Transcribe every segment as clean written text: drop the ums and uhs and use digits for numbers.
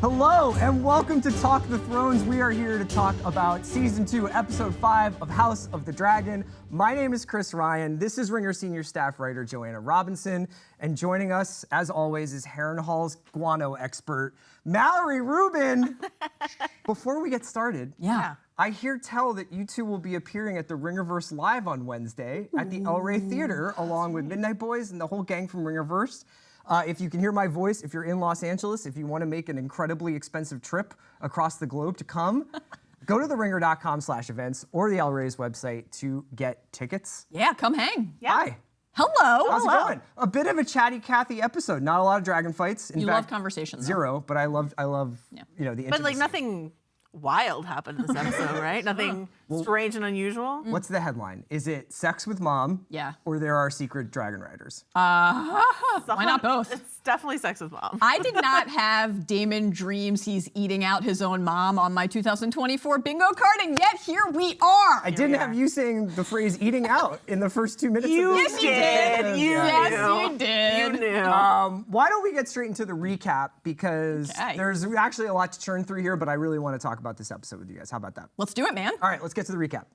Hello and welcome to Talk the Thrones. We are here to talk about Season 2, Episode 5 of House of the Dragon. My name is Chris Ryan. This is Ringer Senior Staff Writer Joanna Robinson. And joining us, as always, is Harrenhal's guano expert, Mallory Rubin. Before we get started, I hear tell that you two will be appearing at the Ringerverse Live on Wednesday at the Eyrie Theater, along with Midnight Boys and the whole gang from Ringerverse. If you can hear my voice, if you're in Los Angeles, if you want to make an incredibly expensive trip across the globe to come, go to theringer.com/events or the Eyrie's website to get tickets. Yeah, come hang. Yeah. Hi. Hello. How's it going? A bit of a chatty Cathy episode. Not a lot of dragon fights. In fact, love conversations. Zero, but I love the intimacy. But like nothing wild happened in this episode, right? Nothing strange and unusual. What's the headline? Is it sex with mom? Yeah. Or there are secret dragon riders? Why not both? It's definitely sex with mom. I did not have Damon dreams he's eating out his own mom on my 2024 bingo card, and yet here we are. I didn't have you saying the phrase "eating out" in the first 2 minutes. You of did. this. Yes, you did. You knew. Why don't we get straight into the recap, because there's actually a lot to churn through here, but I really want to talk about this episode with you guys. How about that? Let's do it, man. All right, let's get to the recap.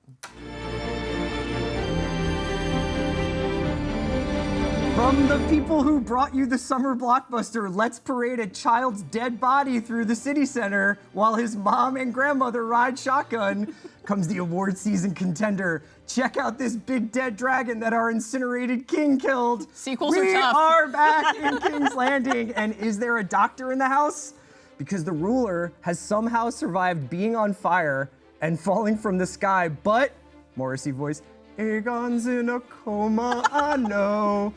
From the people who brought you the summer blockbuster, let's parade a child's dead body through the city center while his mom and grandmother ride shotgun, comes the award season contender. Check out this big dead dragon that our incinerated king killed. Sequels are tough. We are back in King's Landing, and is there a doctor in the house? Because the ruler has somehow survived being on fire and falling from the sky, but, Morrissey voice, Aegon's in a coma, I know,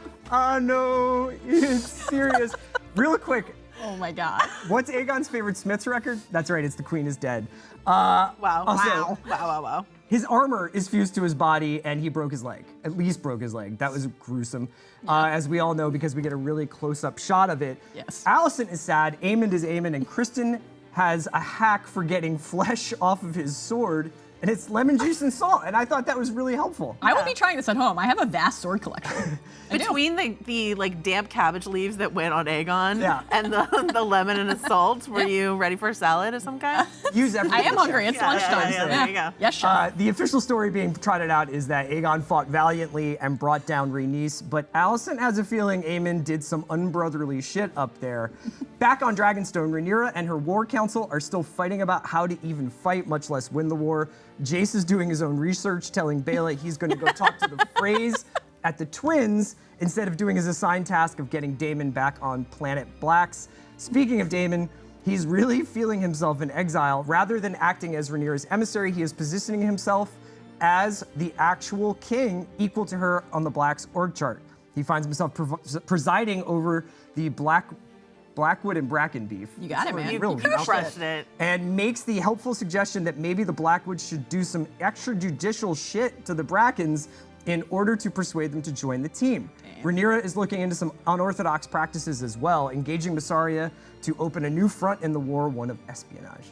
it's serious. Real quick. Oh my God. What's Aegon's favorite Smiths record? That's right, it's The Queen is Dead. Wow. His armor is fused to his body and he broke his leg, at least broke his leg. That was gruesome, as we all know, because we get a really close-up shot of it. Yes. Alicent is sad, Aemond is Aemond, and Criston has a hack for getting flesh off of his sword, and it's lemon juice and salt, and I thought that was really helpful. I will be trying this at home. I have a vast sword collection. Between the like damp cabbage leaves that went on Aegon and the lemon and the salt, were you ready for a salad of some kind? Use everything. I am hungry. It's lunchtime. Yeah, there you go. Yes, chef. The official story being trotted out is that Aegon fought valiantly and brought down Rhaenys, but Alicent has a feeling Aemond did some unbrotherly shit up there. Back on Dragonstone, Rhaenyra and her war council are still fighting about how to even fight, much less win the war. Jace is doing his own research, telling Baela he's going to go talk to the Freys at the Twins instead of doing his assigned task of getting Damon back on planet Blacks. Speaking of Damon, he's really feeling himself in exile. Rather than acting as Rhaenyra's emissary, he is positioning himself as the actual king, equal to her on the Blacks org chart. He finds himself presiding over the Blackwood and Bracken beef. You got it, man. You crushed it. And makes the helpful suggestion that maybe the Blackwoods should do some extrajudicial shit to the Brackens in order to persuade them to join the team. Rhaenyra is looking into some unorthodox practices as well, engaging Mysaria to open a new front in the war, one of espionage.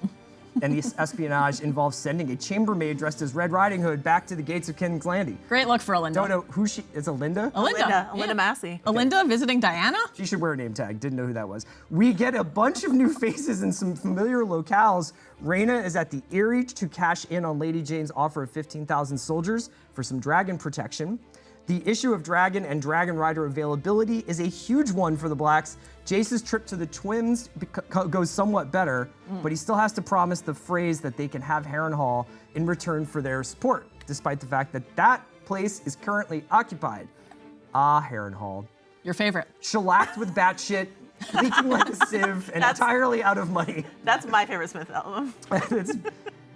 And this espionage involves sending a chambermaid dressed as Red Riding Hood back to the gates of King's Landing. Great look for Alinda. Don't know who she is. Alinda? Alinda Massey. Alinda visiting Diana? She should wear a name tag. Didn't know who that was. We get a bunch of new faces and some familiar locales. Rhaena is at the Eyrie to cash in on Lady Jane's offer of 15,000 soldiers for some dragon protection. The issue of dragon and dragon rider availability is a huge one for the Blacks. Jace's trip to the Twins goes somewhat better, but he still has to promise the Freys that they can have Harrenhal in return for their support, despite the fact that that place is currently occupied. Harrenhal. Your favorite. Shellacked with batshit, leaking like a sieve, and entirely out of money. That's my favorite Smith album.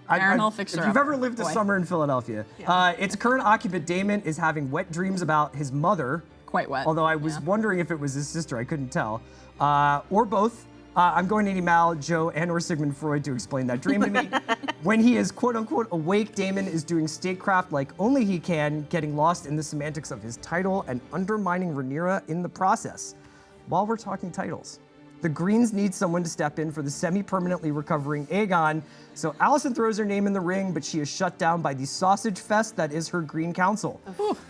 Harrenhal fixer. If you've ever lived a summer in Philadelphia, its current occupant Damon is having wet dreams about his mother. Quite wet. Although I was wondering if it was his sister, I couldn't tell. Or both. I'm going to need Mal, Joe, and/or Sigmund Freud to explain that dream to me. When he is quote-unquote awake, Damon is doing statecraft like only he can, getting lost in the semantics of his title and undermining Rhaenyra in the process. While we're talking titles, the Greens need someone to step in for the semi-permanently recovering Aegon, so Alicent throws her name in the ring, but she is shut down by the sausage fest that is her Green Council,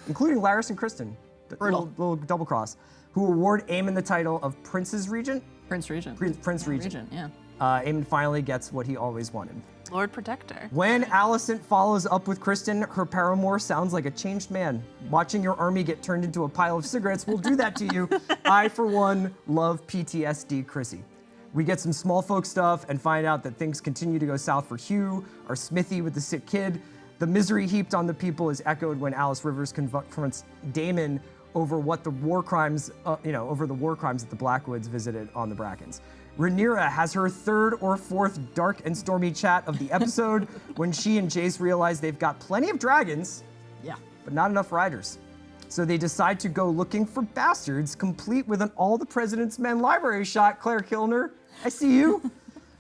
including Larys and Criston, the little double cross, who award Aemon the title of Prince's Regent? Prince Regent. Prince Regent. Yeah. Aemon finally gets what he always wanted. Lord Protector. When Alicent follows up with Criston, her paramour sounds like a changed man. Watching your army get turned into a pile of cigarettes will do that to you. I, for one, love PTSD Chrissy. We get some small folk stuff and find out that things continue to go south for Hugh, our Smithy with the sick kid. The misery heaped on the people is echoed when Alice Rivers confronts Damon over what the war crimes, over the war crimes that the Blackwoods visited on the Brackens. Rhaenyra has her third or fourth dark and stormy chat of the episode when she and Jace realize they've got plenty of dragons, but not enough riders. So they decide to go looking for bastards, complete with an All the President's Men library shot. Claire Kilner, I see you.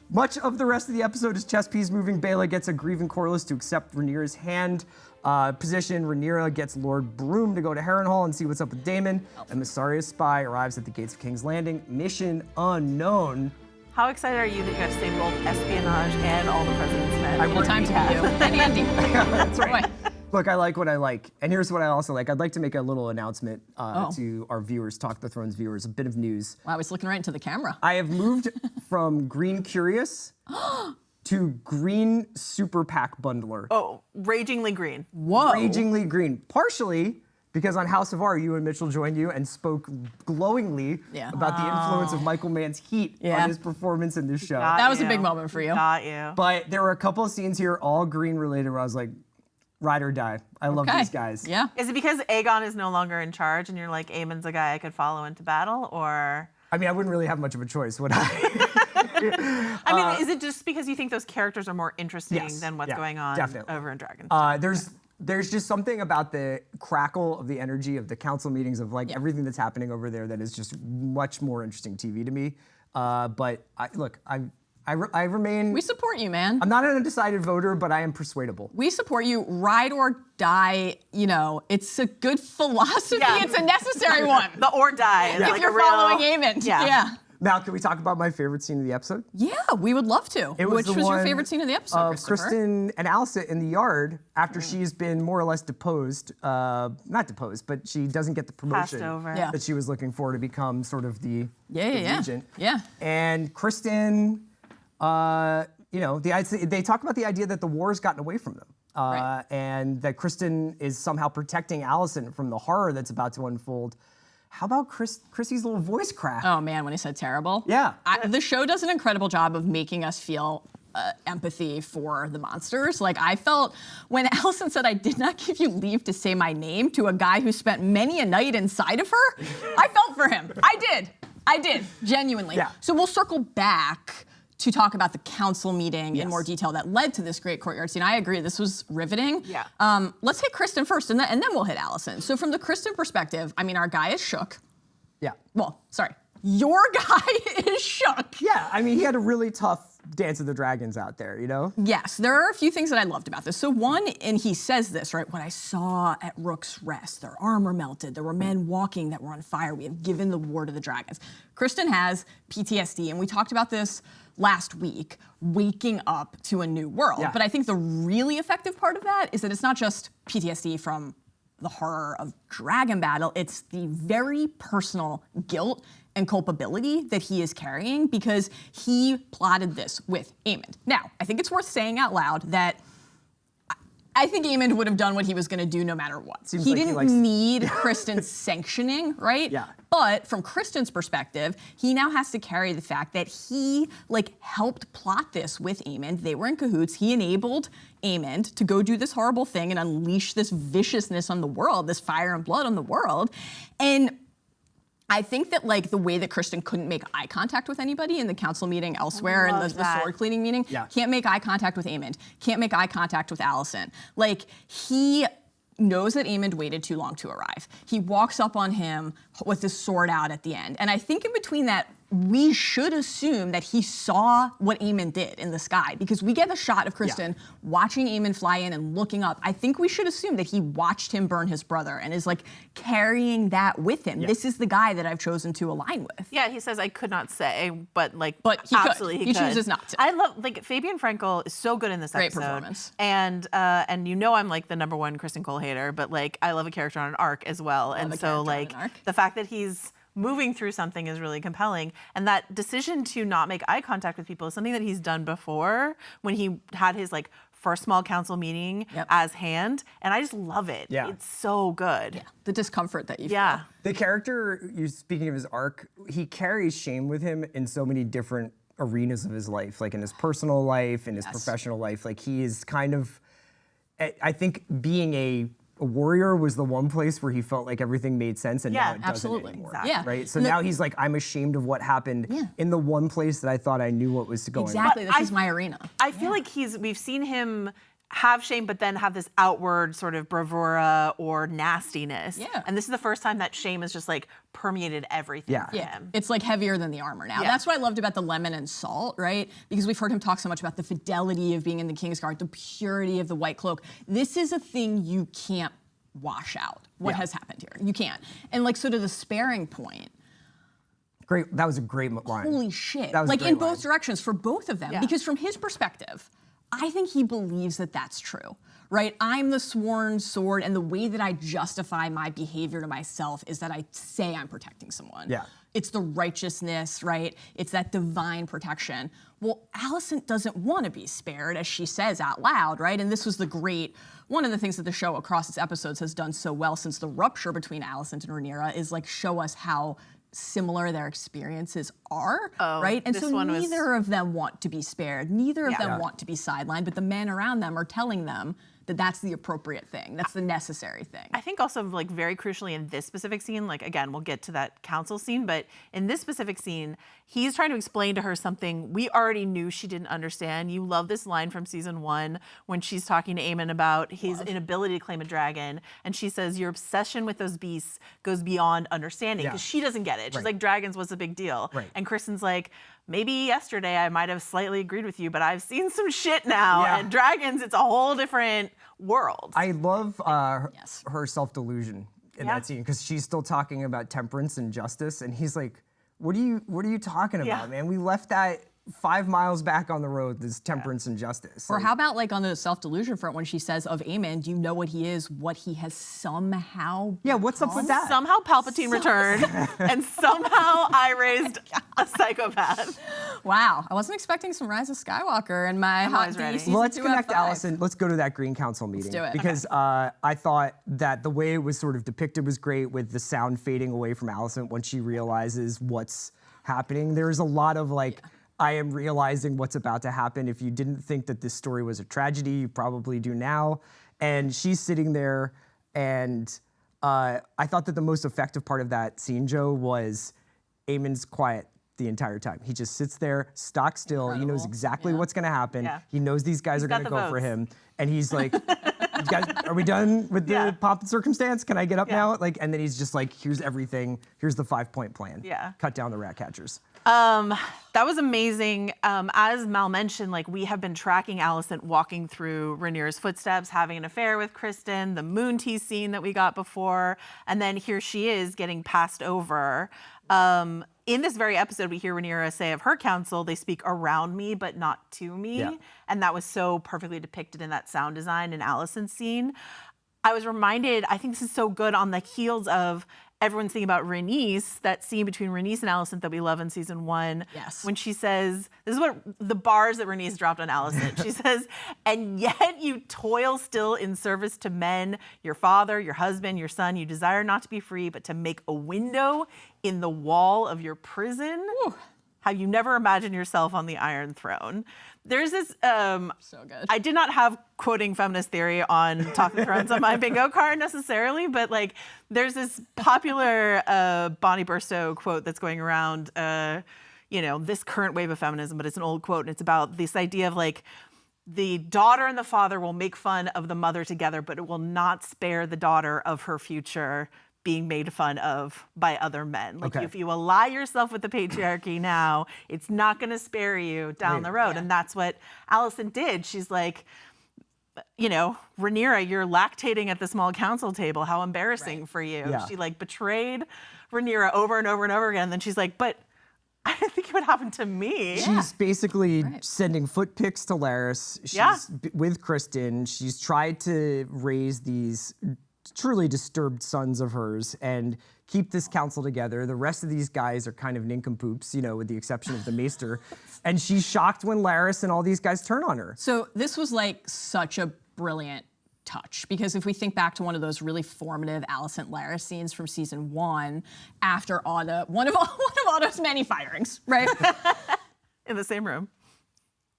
Much of the rest of the episode is chess piece moving. Baela gets a grieving Corlys to accept Rhaenyra's hand position. Rhaenyra gets Lord Broom to go to Harrenhal and see what's up with Damon. A Myssaria's spy arrives at the gates of King's Landing. Mission unknown. How excited are you that you have to say both espionage and All the President's Men? Well, time to you. And Andy. That's right. Look, I like what I like. And here's what I also like. I'd like to make a little announcement to our viewers, Talk the Thrones viewers, a bit of news. Wow, he's looking right into the camera. I have moved from Green Curious to Green Super PAC Bundler. Oh, ragingly green. Whoa. Ragingly green. Partially because on House of R, you and Mitchell joined you and spoke glowingly about the influence of Michael Mann's heat on his performance in this show. That was a big moment for you. Got you. But there were a couple of scenes here, all green related, where I was like, ride or die. I love these guys. Yeah. Is it because Aegon is no longer in charge and you're like, Aemon's a guy I could follow into battle, or? I mean, I wouldn't really have much of a choice, would I? I mean, is it just because you think those characters are more interesting than what's going on over in Dragonstone? There's just something about the crackle of the energy of the council meetings of like everything that's happening over there that is just much more interesting TV to me. But I remain. We support you, man. I'm not an undecided voter, but I am persuadable. We support you. Ride or die. You know, it's a good philosophy. Yeah. It's a necessary one. The or die. If you're following Aemon. Yeah. Now, can we talk about my favorite scene of the episode? Yeah, we would love to. Which was your favorite scene of the episode, of Criston and Alicent in the yard after she's been more or less deposed. Not deposed, but she doesn't get the promotion that she was looking for to become sort of the regent. Yeah. And Criston, they talk about the idea that the war has gotten away from them. And that Criston is somehow protecting Alicent from the horror that's about to unfold. How about Chrissy's little voice crack? Oh man, when he said terrible. Yeah. The show does an incredible job of making us feel empathy for the monsters. Like I felt when Alicent said, I did not give you leave to say my name to a guy who spent many a night inside of her, I felt for him. I did, genuinely. Yeah. So we'll circle back to talk about the council meeting in more detail that led to this great courtyard scene. I agree, this was riveting. Yeah. Let's hit Criston first, and then we'll hit Alicent. So from the Criston perspective, I mean, our guy is shook. Yeah. Well, sorry, your guy is shook. Yeah, I mean, he had a really tough Dance of the Dragons out there, you know? Yes, there are a few things that I loved about this. So one, and he says this, right? What I saw at Rook's Rest, their armor melted. There were men walking that were on fire. We have given the war to the dragons. Criston has PTSD, and we talked about this last week, waking up to a new world. Yeah. But I think the really effective part of that is that it's not just PTSD from the horror of dragon battle, it's the very personal guilt and culpability that he is carrying because he plotted this with Aemon. Now, I think it's worth saying out loud that I think Aemon would have done what he was going to do no matter what. He didn't need Criston's sanctioning, right? Yeah. But from Criston's perspective, he now has to carry the fact that he helped plot this with Aemon. They were in cahoots. He enabled Aemon to go do this horrible thing and unleash this viciousness on the world, this fire and blood on the world. And I think that the way that Criston couldn't make eye contact with anybody in the council meeting elsewhere and the sword cleaning meeting, can't make eye contact with Aemon, can't make eye contact with Alicent. He knows that Aemon waited too long to arrive. He walks up on him with his sword out at the end. And I think in between that, we should assume that he saw what Aemon did in the sky because we get the shot of Criston watching Aemon fly in and looking up. I think we should assume that he watched him burn his brother and is carrying that with him. Yeah. This is the guy that I've chosen to align with. Yeah, he says I could not say, but he absolutely could. He chooses not to. I love Fabian Frankel is so good in this episode. Great performance. And I'm the #1 Criston Cole hater, but I love a character on an arc as well. And so the fact that he's moving through something is really compelling. And that decision to not make eye contact with people is something that he's done before when he had his like first small council meeting as Hand. And I just love it. Yeah. It's so good. Yeah. The discomfort that you Yeah. feel. The character, you're speaking of his arc, he carries shame with him in so many different arenas of his life, like in his personal life, in his professional life. Like he is kind of, I think being a warrior was the one place where he felt like everything made sense, and now it doesn't anymore. Exactly. Yeah. Right? So now he's like, I'm ashamed of what happened in the one place that I thought I knew what was going on. Exactly, this is my arena. I feel like we've seen him have shame, but then have this outward sort of bravura or nastiness. Yeah. And this is the first time that shame has just like permeated everything for him. It's like heavier than the armor now. That's what I loved about the lemon and salt, right? Because we've heard him talk so much about the fidelity of being in the Kingsguard, the purity of the white cloak. This is a thing you can't wash out, what has happened here. You can't. And like sort of the sparing point. Great, that was a great line. Holy shit. That was a like great in both line. directions for both of them. Because from his perspective, I think he believes that that's true, right? I'm the sworn sword, and the way that I justify my behavior to myself is that I say I'm protecting someone. Yeah. It's the righteousness, right? It's that divine protection. Well, Alicent doesn't want to be spared, as she says out loud, right? And this was one of the things that the show across its episodes has done so well since the rupture between Alicent and Rhaenyra is like show us how similar their experiences are, right? And so neither of them want to be spared. Neither of them want to be sidelined, but the men around them are telling them that that's the appropriate thing. That's the necessary thing. I think also like very crucially in this specific scene, like again, we'll get to that council scene, but in this specific scene, he's trying to explain to her something we already knew she didn't understand. You love this line from season 1 when she's talking to Aemon about his inability to claim a dragon. And she says, your obsession with those beasts goes beyond understanding, because she doesn't get it. She's like, dragons was a big deal. Right. And Kristen's like, maybe yesterday I might have slightly agreed with you, but I've seen some shit now. And dragons, it's a whole different world. I love her self-delusion in that scene, because she's still talking about temperance and justice, and he's like, what are you talking about, man? We left that 5 miles back on the road, this temperance and justice. Or how about like on the self-delusion front when she says of Aemon, do you know what he is, what he has somehow what's up with that? Somehow Palpatine returned, and somehow I raised a psychopath. Wow, I wasn't expecting some Rise of Skywalker in my hot ready. season Well, let's 2 out of connect 5. Alicent. Let's go to that Green Council meeting. do it. Because I thought that the way it was sort of depicted was great, with the sound fading away from Alicent when she realizes what's happening. There's a lot of like, I am realizing what's about to happen. If you didn't think that this story was a tragedy, you probably do now. And she's sitting there, and I thought that the most effective part of that scene, Joe, was Aemon's quiet the entire time. He just sits there, stock still. He knows exactly what's going to happen. Yeah. He knows these guys are going to go for votes. him. And he's like, you guys, are we done with the pomp and circumstance? Can I get up now? Like, and then he's just like, here's everything. Here's the 5-point plan. Yeah. Cut down the rat catchers. That was amazing. As Mal mentioned, like we have been tracking Alicent walking through Rhaenyra's footsteps, having an affair with Criston, the moon tea scene that we got before, and then here she is getting passed over. In this very episode, we hear Rhaenyra say of her council, they speak around me, but not to me. Yeah. And that was so perfectly depicted in that sound design in Alicent's scene. I was reminded, I think this is so good on the heels of everyone's thinking about Rhaenys, that scene between Rhaenys and Alicent that we love in season 1. Yes. When she says, this is what the bars that Rhaenys dropped on Alicent. She says, and yet you toil still in service to men, your father, your husband, your son. You desire not to be free, but to make a window in the wall of your prison. Whew. How you never imagined yourself on the Iron Throne. There's this, so good. I did not have quoting feminist theory on Talk of Thrones on my bingo card necessarily, but like there's this popular Bonnie Burstow quote that's going around, this current wave of feminism, but it's an old quote, and it's about this idea of like, the daughter and the father will make fun of the mother together, but it will not spare the daughter of her future being made fun of by other men. Like if you ally yourself with the patriarchy now, it's not going to spare you down the road. And that's what Alicent did. She's like, Rhaenyra, you're lactating at the small council table. How embarrassing for you. Yeah. She like betrayed Rhaenyra over and over and over again. And then she's like, but I didn't think it would happen to me. She's basically sending foot pics to Larys. She's with Criston. She's tried to raise these truly disturbed sons of hers and keep this council together. The rest of these guys are kind of nincompoops, with the exception of the maester. And she's shocked when Larys and all these guys turn on her. So this was like such a brilliant touch, because if we think back to one of those really formative Alicent Larys scenes from season 1, after Otto, one of Otto's many firings, right? In the same room.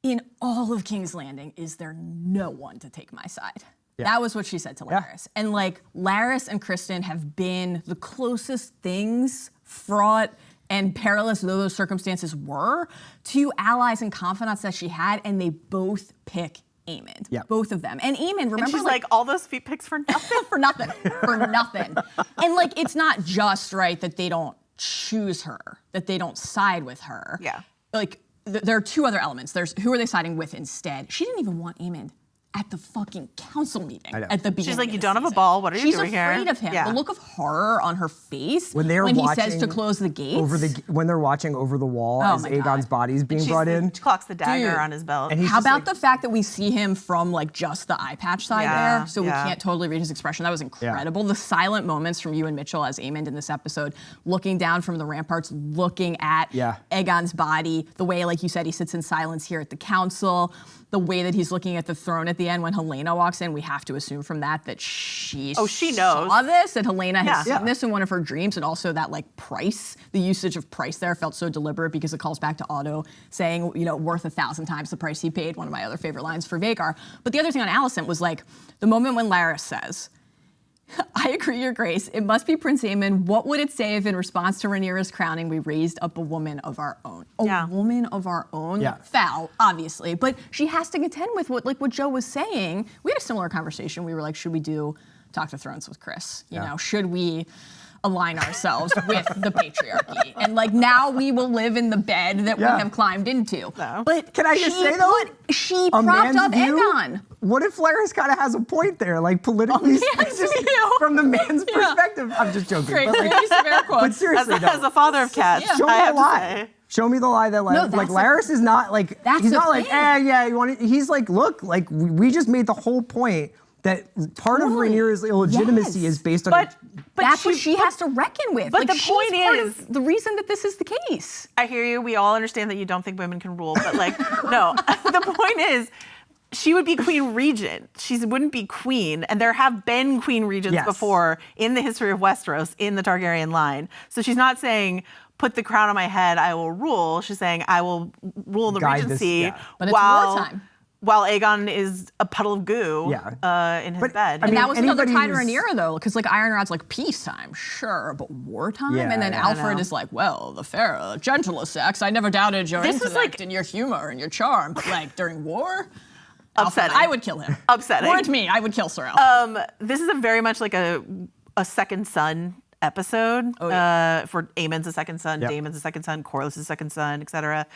In all of King's Landing, is there no one to take my side? Yeah. That was what she said to Larys. And like Larys and Criston have been the closest things, fraught and perilous though those circumstances were, to allies and confidants that she had, and they both pick Aemond, both of them. And Aemond, remember, and she's like all those feet picks for nothing? for nothing. And like, it's not just, right, that they don't choose her, that they don't side with her. Yeah. Like, there are two other elements. There's who are they siding with instead? She didn't even want Aemond at the fucking council meeting at the beginning. She's like, of you the don't have a season. ball. What are you doing here? She's afraid of him. Yeah. The look of horror on her face when he says to close the gates. When they're watching over the wall as Aegon's body's being brought in. She clocks the dagger on his belt. And how about the fact that we see him from like just the eye patch side there, so we can't totally read his expression? That was incredible. The silent moments from you and Mitchell as Aemond in this episode, looking down from the ramparts, looking at Aegon's body, the way, like you said, he sits in silence here at the council, the way that he's looking at the throne at the end when Helena walks in. We have to assume from that she saw this, that Helena has seen this in one of her dreams, and also that like price, the usage of price there felt so deliberate because it calls back to Otto saying, worth 1,000 times the price he paid, one of my other favorite lines for Vhagar. But the other thing on Alicent was like the moment when Larys says, I agree, Your Grace. It must be Prince Aemon. What would it say if in response to Rhaenyra's crowning, we raised up a woman of our own? A woman of our own? Yeah. Foul, obviously. But she has to contend with what Joe was saying. We had a similar conversation. We were like, should we do Talk to Thrones with Chris? Should we align ourselves with the patriarchy? And like, now we will live in the bed that we have climbed into. No. But can I just say though, she propped up Aegon. What if Larys kind of has a point there, like politically speaking, from the man's perspective? I'm just joking. Great, but seriously, as a father of cats, show me the lie. Show me the lie that Larys is not like, he's not like, you want it? He's like, look, like we just made the whole point that part of Rhaenyra's illegitimacy is based on. But that's what she has to reckon with. But like, the point is, the reason that this is the case. I hear you. We all understand that you don't think women can rule, but like, no. The point is, she would be queen regent. She wouldn't be queen. And there have been queen regents before in the history of Westeros, in the Targaryen line. So she's not saying, put the crown on my head, I will rule. She's saying, I will rule the regency But it's wartime. While Aegon is a puddle of goo in his bed. And that was another tie to Rhaenyra, though, because like Ironrod's like, peacetime, sure, but wartime? And then Alfred is like, well, the fairer, gentler sex, I never doubted your intellect and your humor and your charm. Like, during war? Upsetting. I would kill him. Upsetting. Warrant me, I would kill Sir Alfred. This is a very much like a second son episode. For Aemon's a second son, Damon's a second son, Corlys is a second son, etc.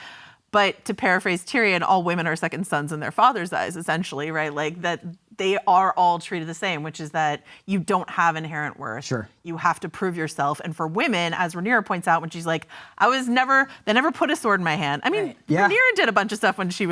But to paraphrase Tyrion, all women are second sons in their father's eyes, essentially, right? Like that they are all treated the same, which is that you don't have inherent worth. Sure. You have to prove yourself. And for women, as Rhaenyra points out when she's like, they never put a sword in my hand. I mean, Rhaenyra did a bunch of stuff when she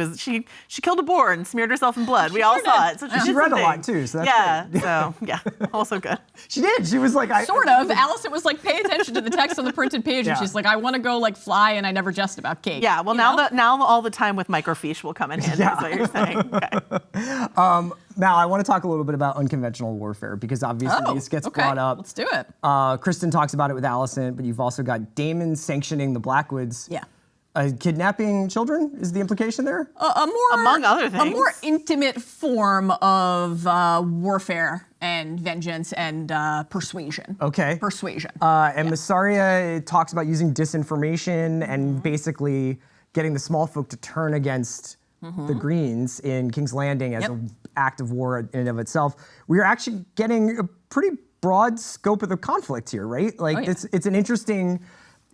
killed a boar and smeared herself in blood. We all saw it. So she read a lot too, so that's good. Also good. She did. She was like, sort of. Alicent was like, pay attention to the text on the printed page, and she's like, I want to go like fly, and I never jest about cake. Yeah. Well, now all the time with microfiche will come in handy. Is what you're saying. Okay. Now, I want to talk a little bit about unconventional warfare, because obviously this gets brought up. Let's do it. Criston talks about it with Alicent, but you've also got Damon sanctioning the Blackwoods. Yeah. Kidnapping children is the implication there? Among other things. A more intimate form of warfare and vengeance and persuasion. Okay. Persuasion. And Massaria talks about using disinformation and basically getting the small folk to turn against the Greens in King's Landing as an act of war in and of itself. We are actually getting a pretty broad scope of the conflict here, right? Like it's an interesting,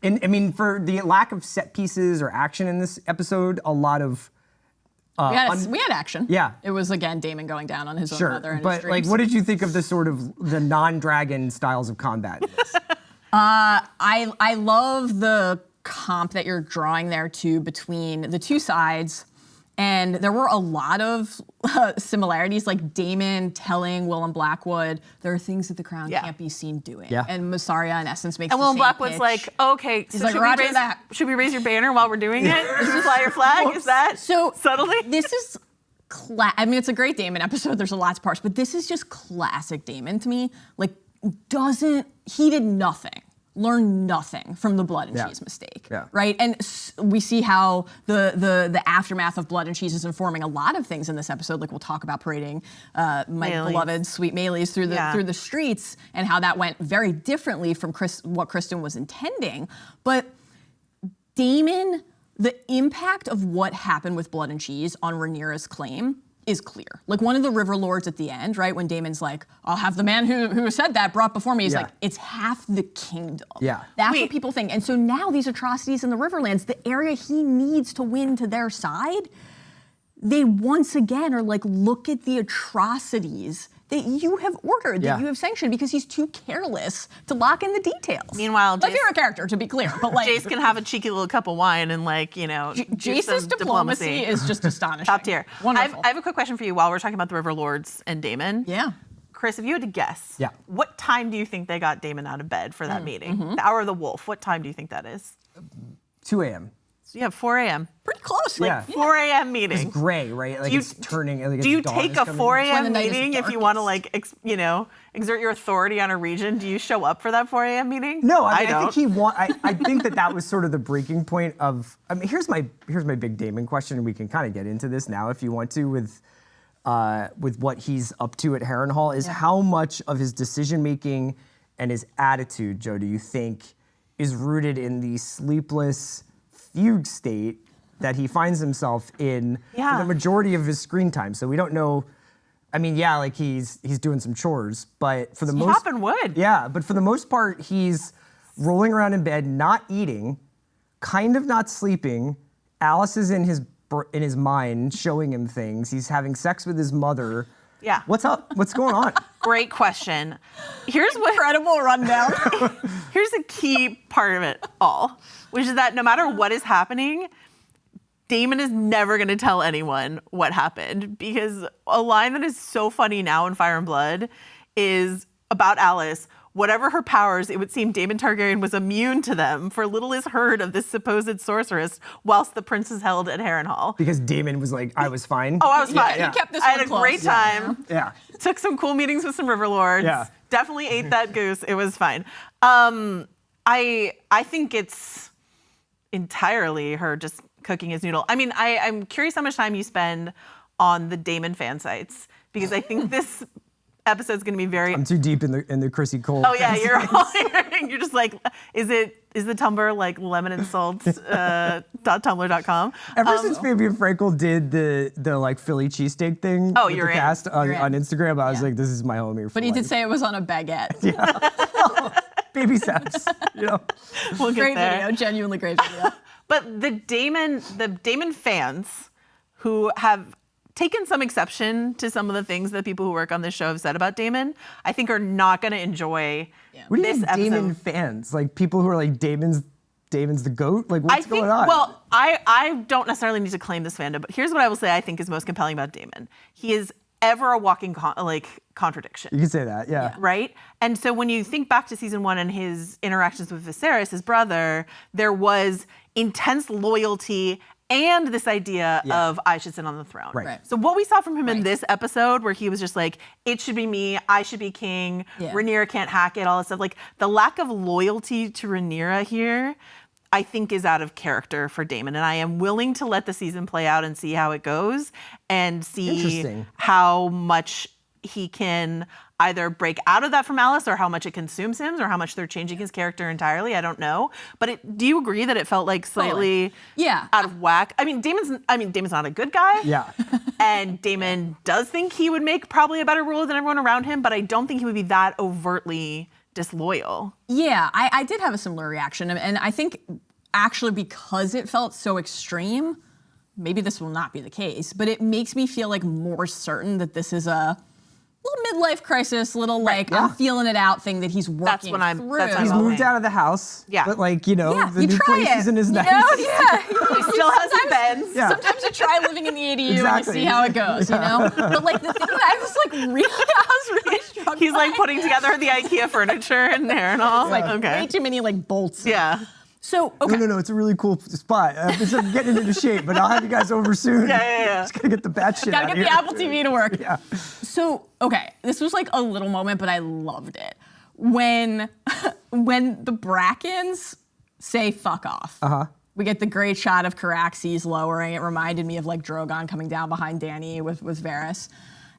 I mean, for the lack of set pieces or action in this episode, a lot of we had action. Yeah. It was, again, Damon going down on his own mother and his but like, dreams. what did you think of the sort of the non-dragon styles of combat in this? I love the comp that you're drawing there too between the two sides And there were a lot of similarities, like Damon telling Willem Blackwood, there are things that the crown can't be seen doing. Yeah. And Massaria, in essence, makes And the Willem same Blackwood's pitch. like, okay, so like, "Roger that." should we raise your banner while we're doing it? Should we fly your flag? Is that So subtlety? This is, I mean, it's a great Damon episode. There's a lot of parts, but this is just classic Damon to me. Like, he did nothing, learned nothing from the Blood and Cheese mistake, right? And we see how the aftermath of Blood and Cheese is informing a lot of things in this episode. Like, we'll talk about parading my beloved sweet Maylies through the streets, and how that went very differently from what Criston was intending. But Damon, the impact of what happened with Blood and Cheese on Rhaenyra's claim is clear. Like, one of the River Lords at the end, right, when Damon's like, I'll have the man who said that brought before me, he's like, it's half the kingdom. Yeah. That's what people think. And so now these atrocities in the Riverlands, the area he needs to win to their side, they once again are like, look at the atrocities that you have ordered, that you have sanctioned, because he's too careless to lock in the details. Meanwhile, my favorite character, to be clear, but like Jace can have a cheeky little cup of wine and, like, you know, Jace's diplomacy is just astonishing. Top tier. Wonderful. I have a quick question for you while we're talking about the River Lords and Damon. Yeah. Chris, if you had to guess, Yeah. what time do you think they got Damon out of bed for that meeting? The hour of the wolf. What time do you think that is? 2 a.m. So you have 4 a.m. Pretty close. Yeah. 4 a.m. meeting. It's gray, right? Like, it's turning. Like, Do you dawn take is a coming. 4 when the a.m. night is meeting if you want to, like, exert your authority on a region? Do you show up for that 4 a.m. meeting? No, I don't. think I think that was sort of the breaking point of. I mean, here's my big Damon question, and we can kind of get into this now if you want to with what he's up to at Harrenhal. Is how much of his decision making and his attitude, Joe, do you think is rooted in the sleepless fugue state that he finds himself in for the majority of his screen time? So we don't know. I mean, like, he's doing some chores, but for the most chopping wood. Yeah, but for the most part, he's rolling around in bed, not eating, kind of not sleeping. Alice is in his mind, showing him things. He's having sex with his mother. Yeah. What's up? What's going on? Great question. Here's what Incredible rundown. Here's the key part of it all, which is that no matter what is happening, Damon is never going to tell anyone what happened, because a line that is so funny now in Fire and Blood is about Alice. Whatever her powers, it would seem Damon Targaryen was immune to them, for little is heard of this supposed sorceress whilst the prince is held at Harrenhal. Because Damon was like, I was fine. Oh, I was fine. He kept this I had one a close. great time. Yeah. Took some cool meetings with some River Lords. Yeah. Definitely ate that goose. It was fine. I think it's entirely her just cooking his noodle. I mean, I'm curious how much time you spend on the Damon fan sites, because I think this episode's going to be very. I'm too deep in the Chrissy Cole. Oh yeah, you're just like, is the Tumblr like lemon and salt .tumblr.com? Ever since Fabian Frankel did the like Philly cheesesteak thing with you're the in. cast on You're in. Instagram, I was like, this is my homie. For But he life. did say it was on a baguette. Baby steps, you know. We'll get Great there. video, genuinely great video. But the Damon fans who have taken some exception to some of the things that people who work on this show have said about Damon, I think are not going to enjoy What do you this mean episode. Damon fans? Like, people who are like, Damon's the GOAT? Like, what's going on? Well, I don't necessarily need to claim this fandom, but here's what I will say I think is most compelling about Damon. He is ever a walking contradiction. You can say that, yeah. Right? And so when you think back to season 1 and his interactions with Viserys, his brother, there was intense loyalty and this idea of I should sit on the throne. Right. So what we saw from him in this episode, where he was just like, it should be me, I should be king, Rhaenyra can't hack it, all this stuff. Like, the lack of loyalty to Rhaenyra here, I think, is out of character for Damon. And I am willing to let the season play out and see how it goes, and see Interesting. how much he can either break out of that from Alice, or how much it consumes him, or how much they're changing his character entirely. I don't know. But do you agree that it felt like slightly out of whack? I mean, Damon's not a good guy. Yeah. And Damon does think he would make probably a better ruler than everyone around him, but I don't think he would be that overtly disloyal. Yeah, I did have a similar reaction. And I think actually because it felt so extreme, maybe this will not be the case, but it makes me feel like more certain that this is a little midlife crisis, little I'm feeling it out thing that he's working through. He's moved out of the house. Yeah. But the new place isn't as nice. Yeah. He still has his beds. Yeah. Sometimes you try living in the ADU Exactly. and you see how it goes, you know? But the thing that I was really struck He's by, putting together the IKEA furniture in there and all. way too many bolts. Yeah. So, okay. No, it's a really cool spot. I'm getting into shape, but I'll have you guys over soon. Yeah. Just gotta get the bat shit out Gotta of get here. the Apple TV to work. Yeah. So, okay, this was a little moment, but I loved it. When the Brackens say fuck off. We get the great shot of Caraxes lowering. It reminded me of Drogon coming down behind Dany with Varys.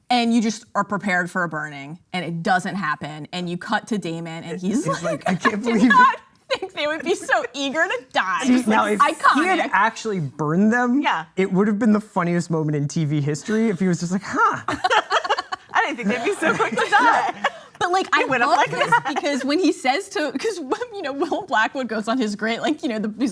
And you just are prepared for a burning, and it doesn't happen. And you cut to Damon, and he's like, I can't believe did not it. think they would be so eager to die. See, now, if iconic. he had actually burned them, it would have been the funniest moment in TV history if he was just I didn't think they'd be so quick to die. But I love this because when he says because Will Blackwood goes on his great he's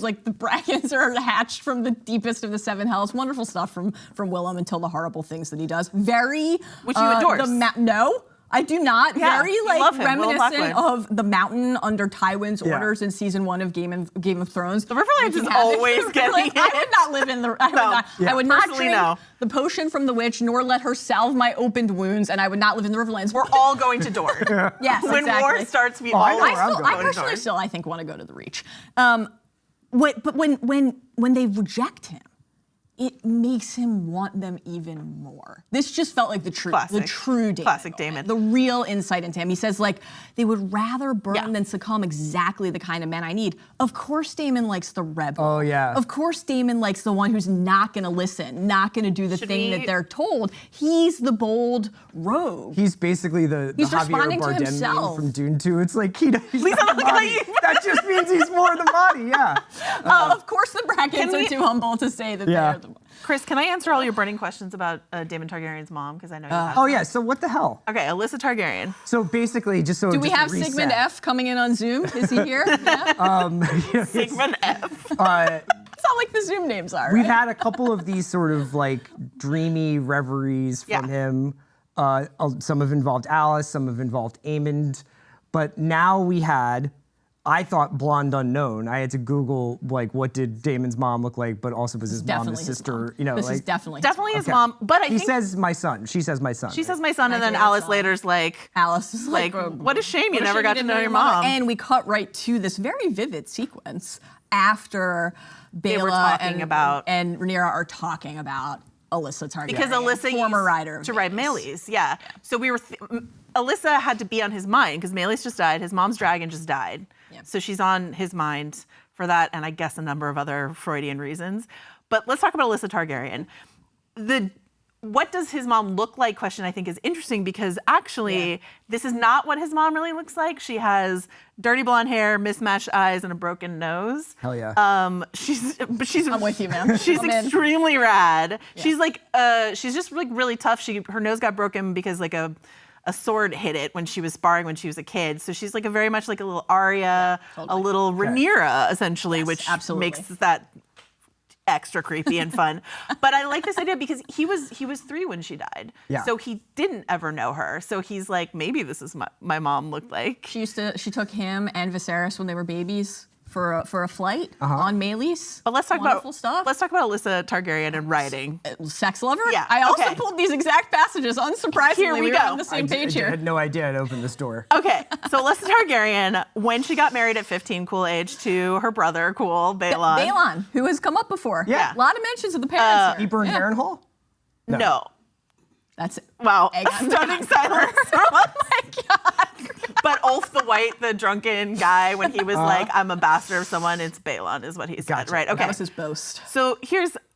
the Brackens are hatched from the deepest of the seven hells. Wonderful stuff from Willem until the horrible things that he does. Very which you endorse. No. I do not. Yeah, Very reminiscent of the mountain under Tywin's orders in season 1 of Game of Thrones. The Riverlands is always getting it. I would not live in the. I would not drink no. the potion from the witch, nor let her salve my opened wounds, and I would not live in the Riverlands. We're all going to Dorne. Yes, when exactly. war starts, we I all know where I'm go going. I to personally Dorne. still, I think, want to go to the Reach. But when they reject him, it makes him want them even more. This just felt like the true Damon. Classic Damon. The real insight into him. He says they would rather burn than succumb, exactly the kind of men I need. Of course Damon likes the rebel. Oh, yeah. Of course Damon likes the one who's not gonna listen, not gonna do the thing that they're told. He's the bold rogue. He's basically the He's Javier responding to Bardem meme himself. from Dune 2. It's he's not the body. That just means he's more the body, yeah. Of course the Brackens are too humble to say that they're the Chris, can I answer all your burning questions about Damon Targaryen's mom? Because I know you have. Oh, yeah, so what the hell? Okay, Alyssa Targaryen. So basically, Do we have Sigmund F coming in on Zoom? Is he here? Yeah. Sigmund F. It's not like the Zoom names are. We've right? had a couple of these sort of dreamy reveries from him. Some have involved Alice, some have involved Aemond. But now we had, I thought, blonde unknown. I had to Google what did Damon's mom look like, but also was his mom his sister? This is definitely His mom. But I think he says my son. She says my son. She says my son, and then favorite Alice son. later's Alice is what a shame you what a never shame got to didn't know your mom. And we cut right to this very vivid sequence after Bela were talking about- and Rhaenyra are talking about Alyssa Targaryen, Because Alyssa former used rider of to ride Meleys. Meleys, yeah. So we were, Alyssa had to be on his mind because Meleys just died. His mom's dragon just died. Yep. So she's on his mind for that, and I guess a number of other Freudian reasons. But let's talk about Alyssa Targaryen. What does his mom look like question I think is interesting because actually this is not what his mom really looks like. She has dirty blonde hair, mismatched eyes, and a broken nose. Hell yeah. She's I'm with you, man. She's I'm in. extremely rad. Yeah. She's just really tough. Her nose got broken because a sword hit it when she was sparring when she was a kid. So she's a very much a little Arya, a little Rhaenyra essentially, Yes, which absolutely. makes that extra creepy and fun. But I like this idea because he was 3 when she died. Yeah. So he didn't ever know her. So he's maybe this is my mom looked like. She took him and Viserys when they were babies for a flight on Meleys. But let's talk Wonderful about stuff. Let's talk about Alyssa Targaryen and riding. Sex lover? Yeah, I also okay. pulled these exact passages. Unsurprisingly, Here we we were go. on the same page I here. had no idea I'd opened this door. Okay, so Alyssa Targaryen, when she got married at 15, cool age, to her brother, cool, Balon. Balon, who has come up before. Yeah. A lot of mentions of the parents He here. burned Harrenhal? No. That's it. Wow. Aegon. Stunning silence. Oh my God. But Ulf the White, the drunken guy, when he was I'm a bastard of someone, it's Balon is what he said, Gotcha. right? Okay. That was his boast. So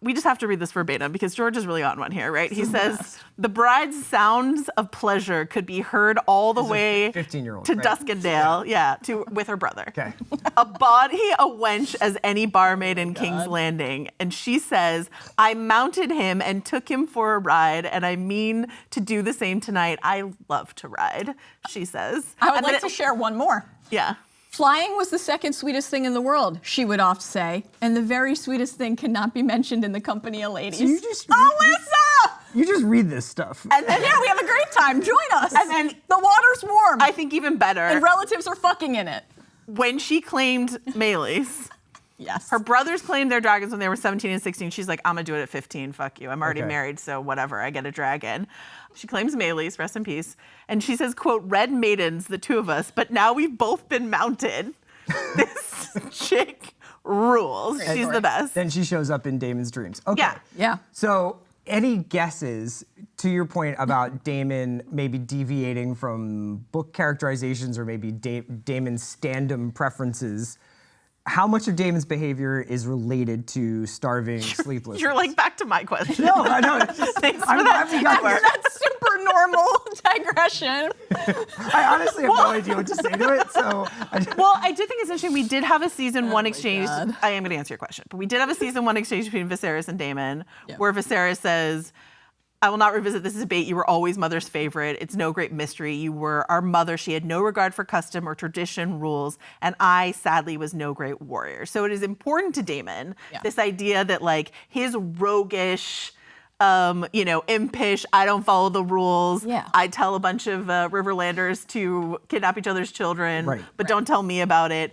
we just have to read this verbatim because George is really on one here, right? He says, the bride's sounds of pleasure could be heard all the way 15-year-old, to right? Duskendale, with her brother. Okay. A body, a wench as any barmaid in King's Landing. And she says, I mounted him and took him for a ride, and I mean to do the same tonight. I love to ride, she says. I would And like then to share one more. Yeah. Flying was the second sweetest thing in the world, she would oft say, and the very sweetest thing cannot be mentioned in the company of ladies. So you just- Alyssa! You just read this stuff. And then Yeah, we have a great time. Join us. And then the water's warm. I think even better, and relatives are fucking in it. when she claimed Melee's, Yes. her brothers claimed their dragons when they were 17 and 16. She's like, I'm gonna do it at 15, fuck you. I'm already Okay. married, so whatever, I get a dragon. She claims Melee's, rest in peace. And she says, quote, red maidens, the two of us, but now we've both been mounted. This chick rules. Great She's story. the best. Then she shows up in Damon's dreams. Okay. Yeah. Yeah. So, any guesses to your point about Damon maybe deviating from book characterizations or maybe Damon's standum preferences? How much of Damon's behavior is related to starving, sleeplessness? You're like, back to my question. no, I know. It's just, Thanks I'm for glad we got that. there. That's super normal digression. I honestly have no idea what to say to it. So, Well, I do think it's interesting. We did have a season one exchange. God. I am going to answer your question, but we did have a season one exchange between Viserys and Damon, where Viserys says, I will not revisit this debate. You were always mother's favorite. It's no great mystery. You were our mother. She had no regard for custom or tradition rules. And I, sadly, was no great warrior. So it is important to Damon, this idea that like his roguish, impish, I don't follow the rules. Yeah. I tell a bunch of Riverlanders to kidnap each other's children, but don't tell me about it,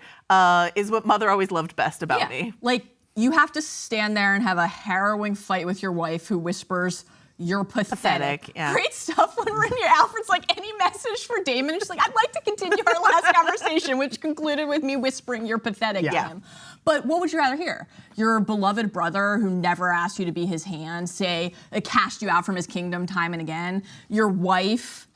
is what mother always loved best about me. Like, you have to stand there and have a harrowing fight with your wife who whispers, you're pathetic. Yeah. Great stuff when Rainier Alfred's like, any message for Damon? She's like, I'd like to continue our last conversation, which concluded with me whispering you're pathetic to him. But what would you rather hear? Your beloved brother who never asked you to be his hand, say, cast you out from his kingdom time and again. Your wife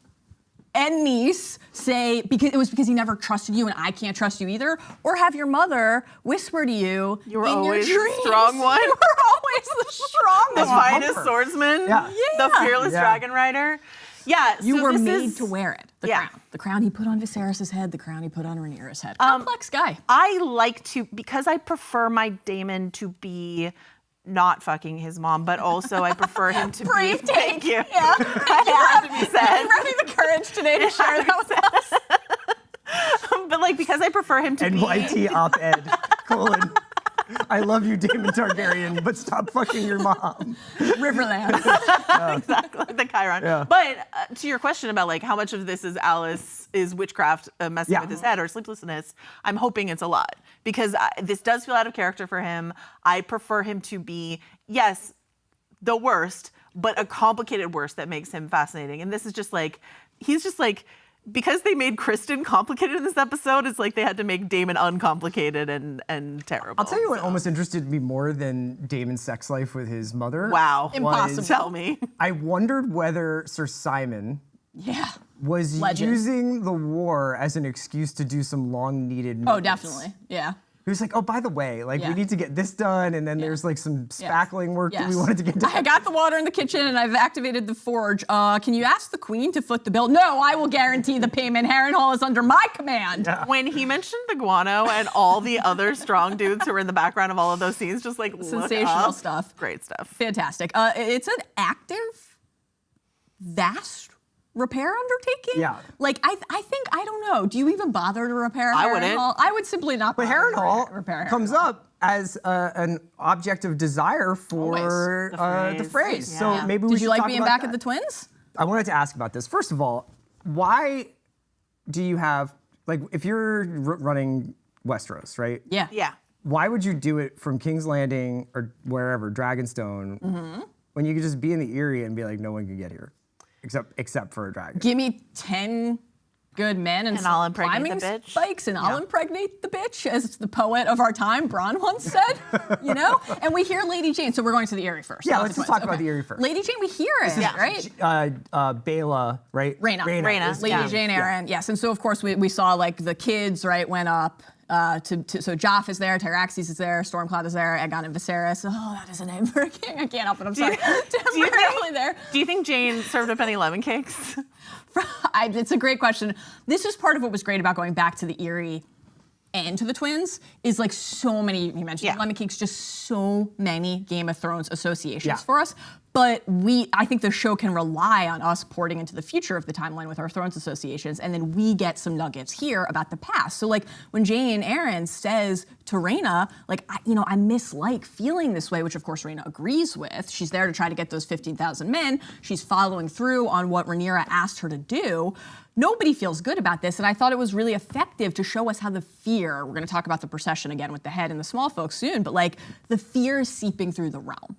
and niece say, because he never trusted you and I can't trust you either, or have your mother whisper to you, You were in always your the dreams, strong one. You were always the strong The one. finest swordsman, the fearless dragon rider. Yeah, You so were this made is- to wear it. The Yeah. crown. The crown he put on Viserys' head, the crown he put on Rhaenyra's head. Complex guy. I like to, because I prefer my Damon to be not fucking his mom, but also I prefer him to Brave be. take. Thank you. Yeah. It had to be said. You're having the courage today to share that with us. But like, because I prefer him to be. NYT op-ed, : I love you, Damon Targaryen, but stop fucking your mom. Riverland. Exactly, the Chiron. Yeah. But to your question about like how much of this is witchcraft messing with his head or sleeplessness, I'm hoping it's a lot because this does feel out of character for him. I prefer him to be, yes, the worst, but a complicated worst that makes him fascinating. And this is just like, he's just like, because they made Criston complicated in this episode, it's like they had to make Damon uncomplicated and terrible. I'll tell you what almost interested me more than Damon's sex life with his mother. Wow. Impossible. Tell me. I wondered whether Sir Simon Yeah. was Legend. using the war as an excuse to do some long-needed Oh, maintenance. definitely. Yeah. He was like, oh, by the way, like we need to get this done, and then there's like some spackling work that we wanted to get done. I got the water in the kitchen and I've activated the forge. Can you ask the queen to foot the bill? No, I will guarantee the payment. Harrenhal is under my command. When he mentioned the guano and all the other strong dudes who were in the background of all of those scenes, just like Sensational look up. stuff. Great stuff. Fantastic. It's an active, vast repair undertaking. Yeah. Like, I think, I don't know. Do you even bother to repair I wouldn't. Harrenhal? I would simply not But bother to Harrenhal repair comes Harrenhal. up as an object of desire for Always. the The phrase. phrase, So yeah. maybe we Did should you like talk being about back that. at the Twins? I wanted to ask about this. First of all, why do you have, like, if you're running Westeros, right? Yeah. Yeah. Why would you do it from King's Landing or wherever, Dragonstone, when you could just be in the Eyrie and be like, no one can get here, except for a dragon? Give me 10 good men and I'll some impregnate climbing the bitch. spikes, and I'll impregnate the bitch, as the poet of our time, Bronn, once said. You know? And we hear Lady Jane. So we're going to the Eyrie first. Yeah, not let's the just Twins. talk about the Eyrie first. Lady Jane, we hear it, right? Bela, right? Rhaena. is- Lady yeah. Jane Eyre, yes. And so, of course, we saw, like, the kids, right, went up. So Joff is there, Tyraxes is there, Stormcloud is there, Aegon and Viserys. Oh, that is a name for a king. I can't help it. I'm sorry. Temporarily there. Do you think Jane served up any lemon cakes? It's a great question. This is part of what was great about going back to the Eyrie and to the Twins is like so many, you mentioned lemon cakes, just so many Game of Thrones associations for us. But I think the show can rely on us porting into the future of the timeline with our Thrones associations, and then we get some nuggets here about the past. So like when Jane Arryn says to Rhaena, like, I miss feeling this way, which of course Rhaena agrees with. She's there to try to get those 15,000 men. She's following through on what Rhaenyra asked her to do. Nobody feels good about this, and I thought it was really effective to show us how the fear, we're gonna talk about the procession again with the head and the small folks soon, but like the fear is seeping through the realm.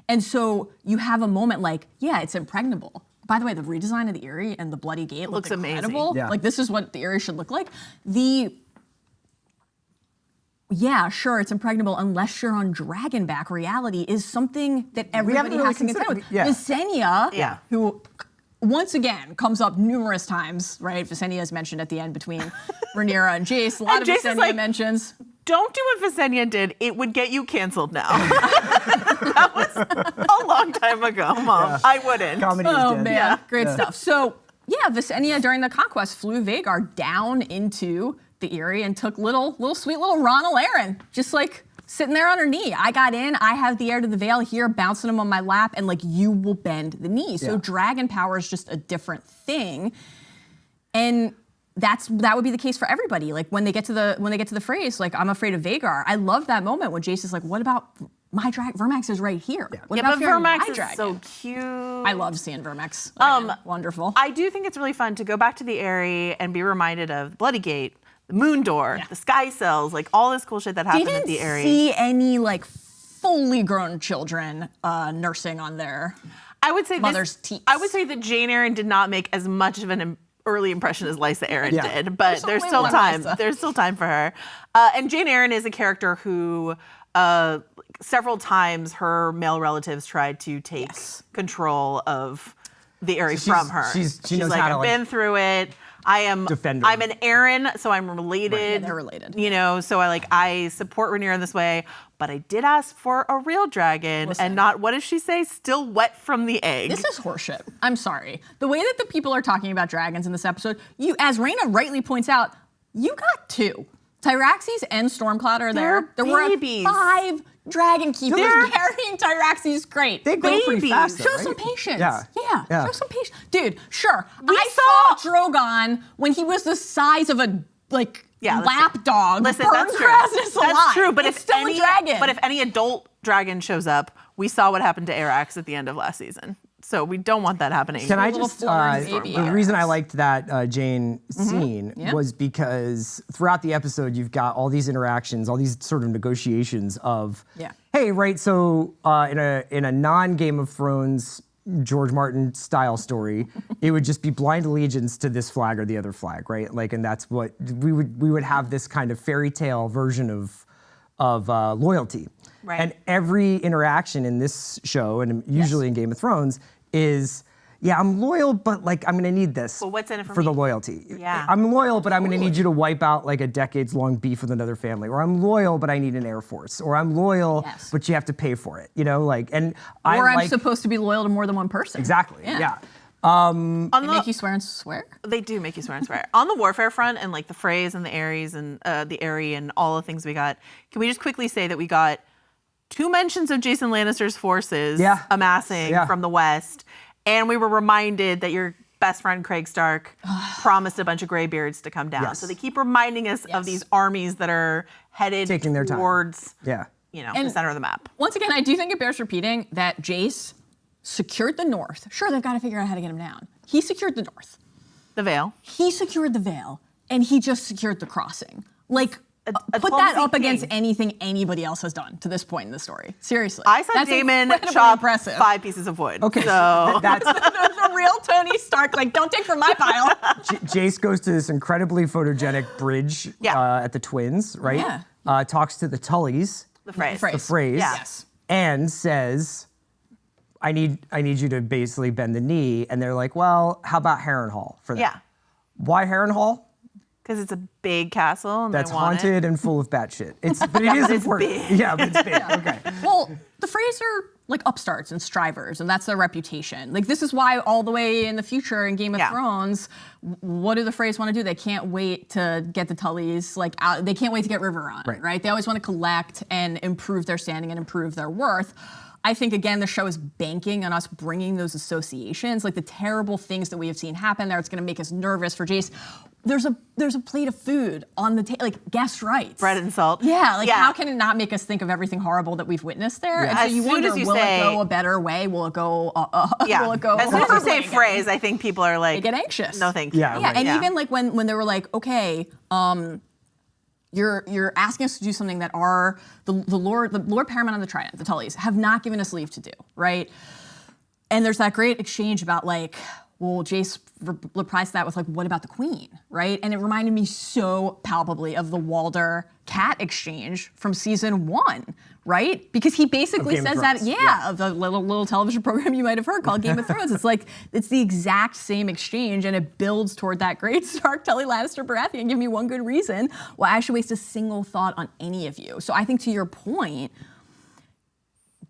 And so you have a moment like, yeah, it's impregnable. By the way, the redesign of the Eyrie and the Bloody Gate looks incredible. Amazing. Yeah. Like this is what the Eyrie should look like. Yeah, sure, it's impregnable unless you're on Dragonback. Reality is something that everybody has to contend with. Yeah. Visenya, who once again comes up numerous times, right? Visenya is mentioned at the end between Rhaenyra and Jace. A lot of Jace is Visenya mentions. Don't do what Visenya did. It would get you canceled now. That was a long time ago, Mom. Yeah. I wouldn't. Comedy is Oh dead. man, great stuff. So yeah, Visenya during the conquest flew Vhagar down into the Eyrie and took sweet little Ronald Arryn, just like sitting there on her knee. I got in, I have the heir to the Vale here, bouncing him on my lap, and like you will bend the knee. So dragon power is just a different thing. And that would be the case for everybody. Like when they get to the phrase, like, I'm afraid of Vhagar, I love that moment when Jace is like, what about my dragon? Vermax is right here. Yeah. What Yeah, about but fearing Vermax my is dragon? so cute. I love seeing Vermax. Wonderful. I do think it's really fun to go back to the Eyrie and be reminded of Bloody Gate, the Moon Door, the Sky Cells, like all this cool shit that happened at the Eyrie. See any like fully grown children nursing on their mother's teats. I would say that Jane Arryn did not make as much of an early impression as Lysa Arryn did, but there's still time. There's still time for her. And Jane Arryn is a character who several times her male relatives tried to take control of the Eyrie from her. She knows like, how to I've been through it. defend her. I'm an Arryn, so I'm related. Right, yeah, they're related. You know, so I support Rhaenyra in this way, but I did ask for a real dragon and not, what does she say? Still wet from the egg. This is horseshit. I'm sorry. The way that the people are talking about dragons in this episode, as Rhaena rightly points out, you got two. Tyraxes and Stormcloud are there. There babies. were 5 dragon keepers carrying Tyraxes. Great. They grow pretty fast, though, Show right? some patience. Yeah. Show some patience. Dude, sure. I saw Drogon when he was the size of a, lap dog. Listen, burn that's true. Krasus alive. That's true, but it's if still any a dragon. But if any adult dragon shows up, we saw what happened to Arax at the end of last season. So we don't want that happening. Can I little just, Florence baby the Arax. reason I liked that Jane scene was because throughout the episode, you've got all these interactions, all these sort of negotiations of, hey, right, so in a non-Game of Thrones George Martin style story, it would just be blind allegiance to this flag or the other flag, right? Like, and that's what we would have this kind of fairy tale version of loyalty. Right. And every interaction in this show, and usually in Game of Thrones, is, I'm loyal, but like I'm gonna need this Well, what's in it for the me? loyalty. Yeah. I'm loyal, but I'm gonna need you to wipe out like a decades-long beef with another family. Or I'm loyal, but I need an Air Force. Or I'm loyal, but you have to pay for it. You know, like, and I'm supposed to be loyal to more than one person. Exactly, yeah. They make you swear and swear? They do make you swear and swear. On the warfare front and like the Freys and the Aries and the Eyrie and all the things we got, can we just quickly say that we got 2 mentions of Jason Lannister's forces amassing from the west, and we were reminded that your best friend Craig Stark promised a bunch of Greybeards to come down. So they keep reminding us of these armies that are headed Taking their time. towards the And center of the map. Once again, I do think it bears repeating that Jace secured the north. Sure, they've got to figure out how to get him down. He secured the north. The Vale. He secured the Vale, and he just secured the crossing. Like, a put that up king. against anything anybody else has done to this point in the story. Seriously. I saw That's Damon incredibly chop impressive. 5 pieces of wood. Okay, so that's The real Tony Stark, like, don't take from my pile. Jace goes to this incredibly photogenic bridge at the Twins, right? Yeah. Talks to the Tullys, the phrase. the phrase, Yes. and says, I need you to basically bend the knee. And they're like, well, how about Harrenhal for that? Yeah. Why Harrenhal? Because it's a big castle and That's they want haunted and full of batshit. But it is it's important. big. Yeah, but it's big. Okay. Well, the Freys are like upstarts and strivers, and that's their reputation. Like, this is why all the way in the future in Game of Thrones, what do the Freys want to do? They can't wait to get the Tullys out. They can't wait to get Riverrun, right? They always want to collect and improve their standing and improve their worth. I think, again, the show is banking on us bringing those associations, like the terrible things that we have seen happen there. It's going to make us nervous for Jace. There's a plate of food on the table, like guest rights. Bread and salt. Yeah, like how can it not make us think of everything horrible that we've witnessed there? Yeah. And so As you soon wonder, as you will say- it go a better way? Will it go, will it go As soon as you say horribly again? phrase, I think people are like, They get anxious. No, thank you. Yeah, Yeah, right. and even like when they were like, okay, you're asking us to do something that the Lord Paramount and the Trident, the Tullys, have not given us leave to do, right? And there's that great exchange about like, well, Jace replies to that with like, what about the Queen, right? And it reminded me so palpably of the Walder Cat exchange from season 1, right? Because he basically Game of says that, Thrones. of the little television program you might have heard called Game of Thrones. It's like, it's the exact same exchange, and it builds toward that great Stark, Tully, Lannister, Baratheon. Give me one good reason why I should waste a single thought on any of you. So I think to your point,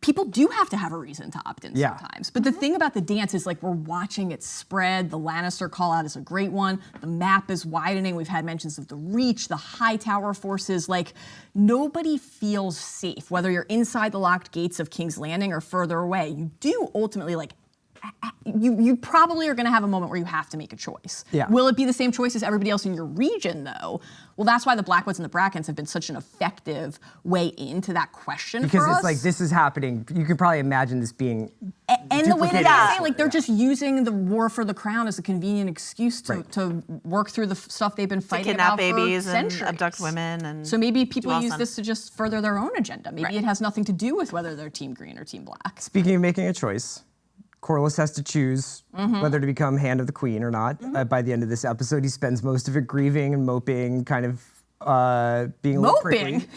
people do have to have a reason to opt in sometimes. But the thing about the dance is like we're watching it spread. The Lannister call out is a great one. The map is widening. We've had mentions of the Reach, the high tower forces. Like nobody feels safe, whether you're inside the locked gates of King's Landing or further away. You do ultimately like you probably are going to have a moment where you have to make a choice. Yeah. Will it be the same choice as everybody else in your region, though? Well, that's why the Blackwoods and the Brackens have been such an effective way into that question Because for us. it's like, this is happening. You can probably imagine this being And the way that duplicated they elsewhere, say, like, they're just using the war for the crown as a convenient excuse to work through the stuff they've been fighting Kidnap about babies for and centuries. abduct women. And So maybe people do use all this to just further their own agenda. Maybe it has nothing to do with whether they're Team Green or Team Black. Speaking of making a choice, Corlys has to choose whether to become Hand of the Queen or not. By the end of this episode, he spends most of it grieving and moping, kind of being a little prickly. Moping?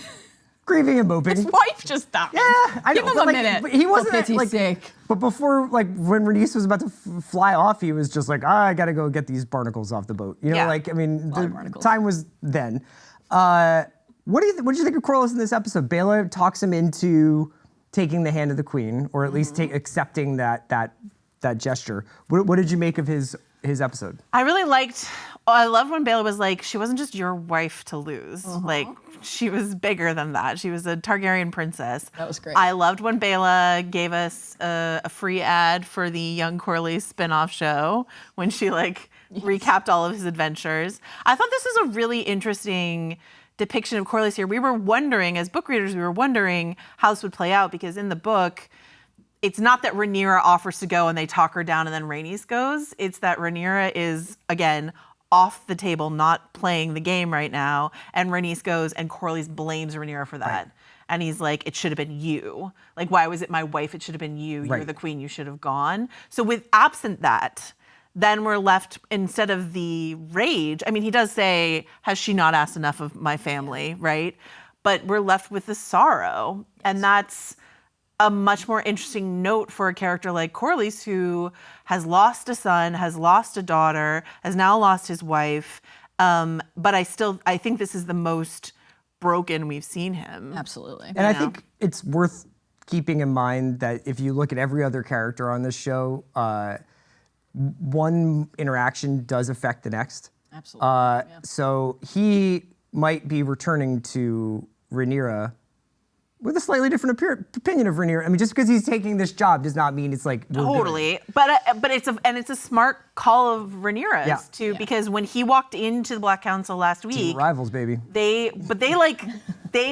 Grieving and moping. His wife just died. Yeah, I Give know, him but a like, minute. but he wasn't for pity's like. sake. But before, like when Rhaenys was about to fly off, he was just like, I gotta go get these barnacles off the boat. You know, Yeah. like I mean, lot of the barnacles. time was then. What do you think of Corlys in this episode? Baela talks him into taking the Hand of the Queen, or at least accepting that gesture. What did you make of his episode? I loved when Baela was like, she wasn't just your wife to lose. Like, she was bigger than that. She was a Targaryen princess. That was great. I loved when Baela gave us a free ad for the Young Corlys spinoff show when she recapped all of his adventures. I thought this was a really interesting depiction of Corlys here. We were wondering, as book readers, how this would play out, because in the book, it's not that Rhaenyra offers to go and they talk her down and then Rhaenys goes. It's that Rhaenyra is, again, off the table, not playing the game right now, and Rhaenys goes and Corlys blames Rhaenyra for that. Right. And he's like, it should have been you. Like, why was it my wife? It should have been you. Right. You're the queen. You should have gone. So absent that, then we're left, instead of the rage, I mean, he does say, has she not asked enough of my family, right? But we're left with the sorrow. Yes. And that's a much more interesting note for a character like Corlys, who has lost a son, has lost a daughter, has now lost his wife. But I think this is the most broken we've seen him. Absolutely. And I think it's worth keeping in mind that if you look at every other character on this show, one interaction does affect the next. Absolutely. So he might be returning to Rhaenyra with a slightly different opinion of Rhaenyra. I mean, just because he's taking this job does not mean it's like we're totally. But it's a smart call of Rhaenyra's too, because when he walked into the Black Council last week, Team rivals, baby. They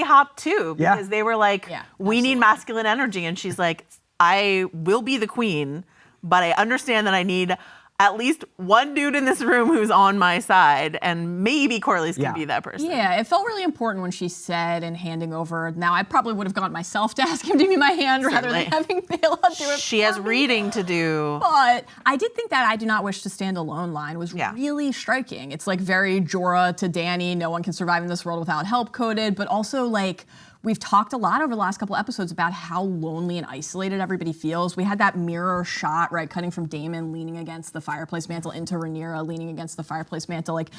hopped too, because they were like, we need masculine energy, and she's like, I will be the queen, but I understand that I need at least one dude in this room who's on my side, and maybe Corlys can be that person. Yeah, it felt really important when she said in handing over. Now, I probably would have gone myself to ask him to give me my hand rather than having Baela do it. She has reading to do. But I did think that I do not wish to stand alone line was really striking. It's like very Jorah to Dany, no one can survive in this world without help coded, but also like, we've talked a lot over the last couple episodes about how lonely and isolated everybody feels. We had that mirror shot, right, cutting from Damon leaning against the fireplace mantle into Rhaenyra leaning against the fireplace mantle. Like,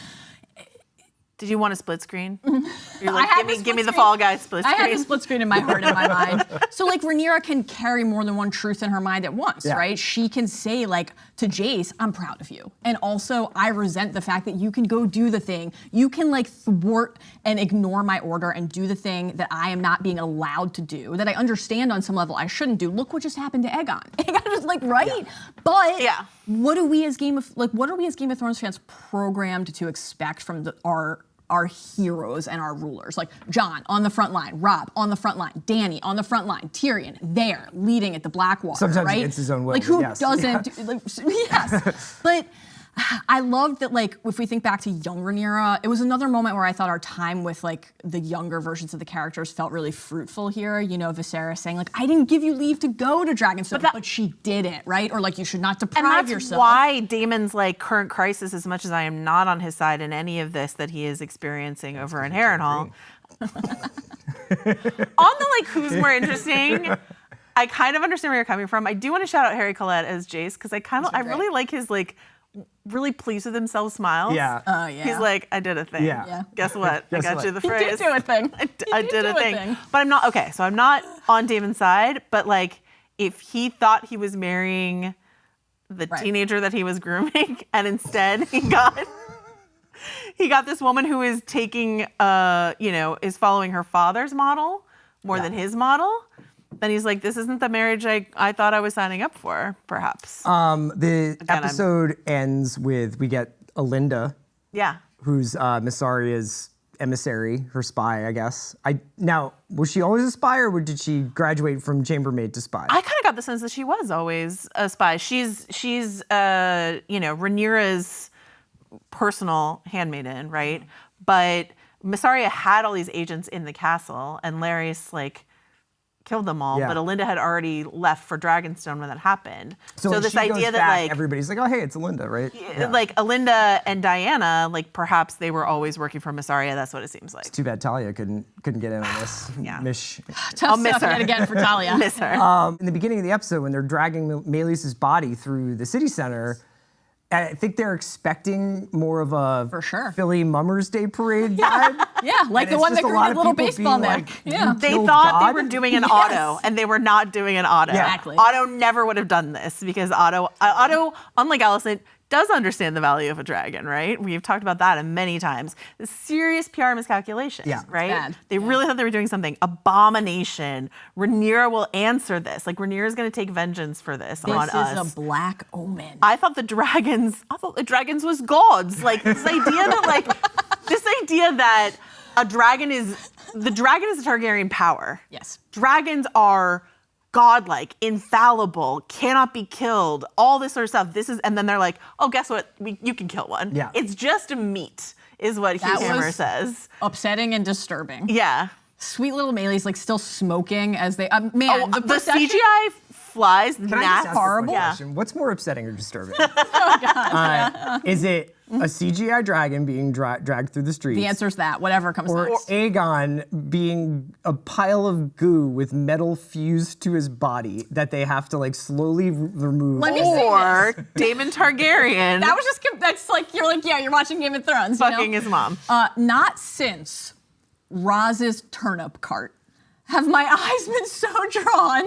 Did you want a split screen? You're I like, had the give split me the screen. Fall Guys split I screen. had the split screen in my heart and my mind. So like Rhaenyra can carry more than one truth in her mind at once, Yeah. right? She can say like to Jace, I'm proud of you. And also I resent the fact that you can go do the thing. You can like thwart and ignore my order and do the thing that I am not being allowed to do, that I understand on some level I shouldn't do. Look what just happened to Aegon. Aegon is like, right? Yeah. But Yeah. what are we as Game of Thrones fans programmed to expect from our heroes and our rulers? Like Jon on the front line, Rob on the front line, Dany on the front line, Tyrion there leading at the Blackwater, Sometimes right? against his own will, Like who yes. doesn't? Yes, but I loved that. Like if we think back to young Rhaenyra, it was another moment where I thought our time with like the younger versions of the characters felt really fruitful here. You know, Viserys saying like, "I didn't give you leave to go to Dragonstone, but she did it," right? Or like, you should not And deprive that's yourself. why Damon's like current crisis, as much as I am not on his side in any of this that he is experiencing over in Harrenhal. On the like who's more interesting, I kind of understand where you're coming from. I do want to shout out Harry Collette as Jace because I really like his like really pleased with himself smiles. Yeah. Oh yeah. He's like, I did a thing. Yeah. Yeah. Guess what? Guess I got what? you the He phrase. did do a thing. I did a thing. But I'm not okay. So I'm not on Damon's side. But like, if he thought he was marrying the Right. teenager that he was grooming, and instead he got this woman who is taking, is following her father's model more than his model, then he's like, this isn't the marriage I thought I was signing up for, perhaps. The episode ends with, we get Alinda, Yeah. who's Myssaria's emissary, her spy, I guess. Now, was she always a spy, or did she graduate from chambermaid to spy? I kind of got the sense that she was always a spy. She's Rhaenyra's personal handmaiden, right? But Mysaria had all these agents in the castle, and Larys like killed them all. Yeah. But Alinda had already left for Dragonstone when that happened. so when this she idea goes that back, like everybody's like, oh, hey, it's Alinda, right? like Alinda and Diana, like perhaps they were always working for Mysaria. That's what it seems like. Too bad Talia couldn't get in on this. Yeah. Mish. Tough miss stuff her. yet again for Talia. Miss her. In the beginning of the episode, when they're dragging Meleis's body through the city center, I think they're expecting more of a For sure. Philly Mummers Day parade vibe. Yeah, like And the it's one that just a lot created of Little people Baseball being Nick. like, Yeah. They killed thought God? they were doing an Yes. auto, and they were not doing an auto. Yeah. Exactly. Otto never would have done this because Otto, unlike Alicent, does understand the value of a dragon, right? We've talked about that many times. The serious PR miscalculation, Yeah. right? bad. They really thought they were doing something. Abomination. Rhaenyra will answer this. Like Rhaenyra's going to take vengeance for this on This us. is a black omen. I thought the dragons was gods. Like this idea that a dragon is the Targaryen power. Yes. Dragons are godlike, infallible, cannot be killed, all this sort of stuff. And then they're like, oh, guess what? You can kill one. Yeah. It's just meat, is what That Hammer was- says. Upsetting and disturbing. Yeah. Sweet little Melee's like still smoking as they. Man, The procession- CGI flies Can I just ask a horrible? quick question? What's more upsetting or disturbing? Oh, God. Is it a CGI dragon being dragged through the streets? The answer's that. Whatever comes Or next. Aegon being a pile of goo with metal fused to his body that they have to like slowly remove. Let me see Or Damon Targaryen That was just. That's like you're like, yeah, you're watching Game of Thrones. You know? fucking his mom. Not since Roz's turnip cart have my eyes been so drawn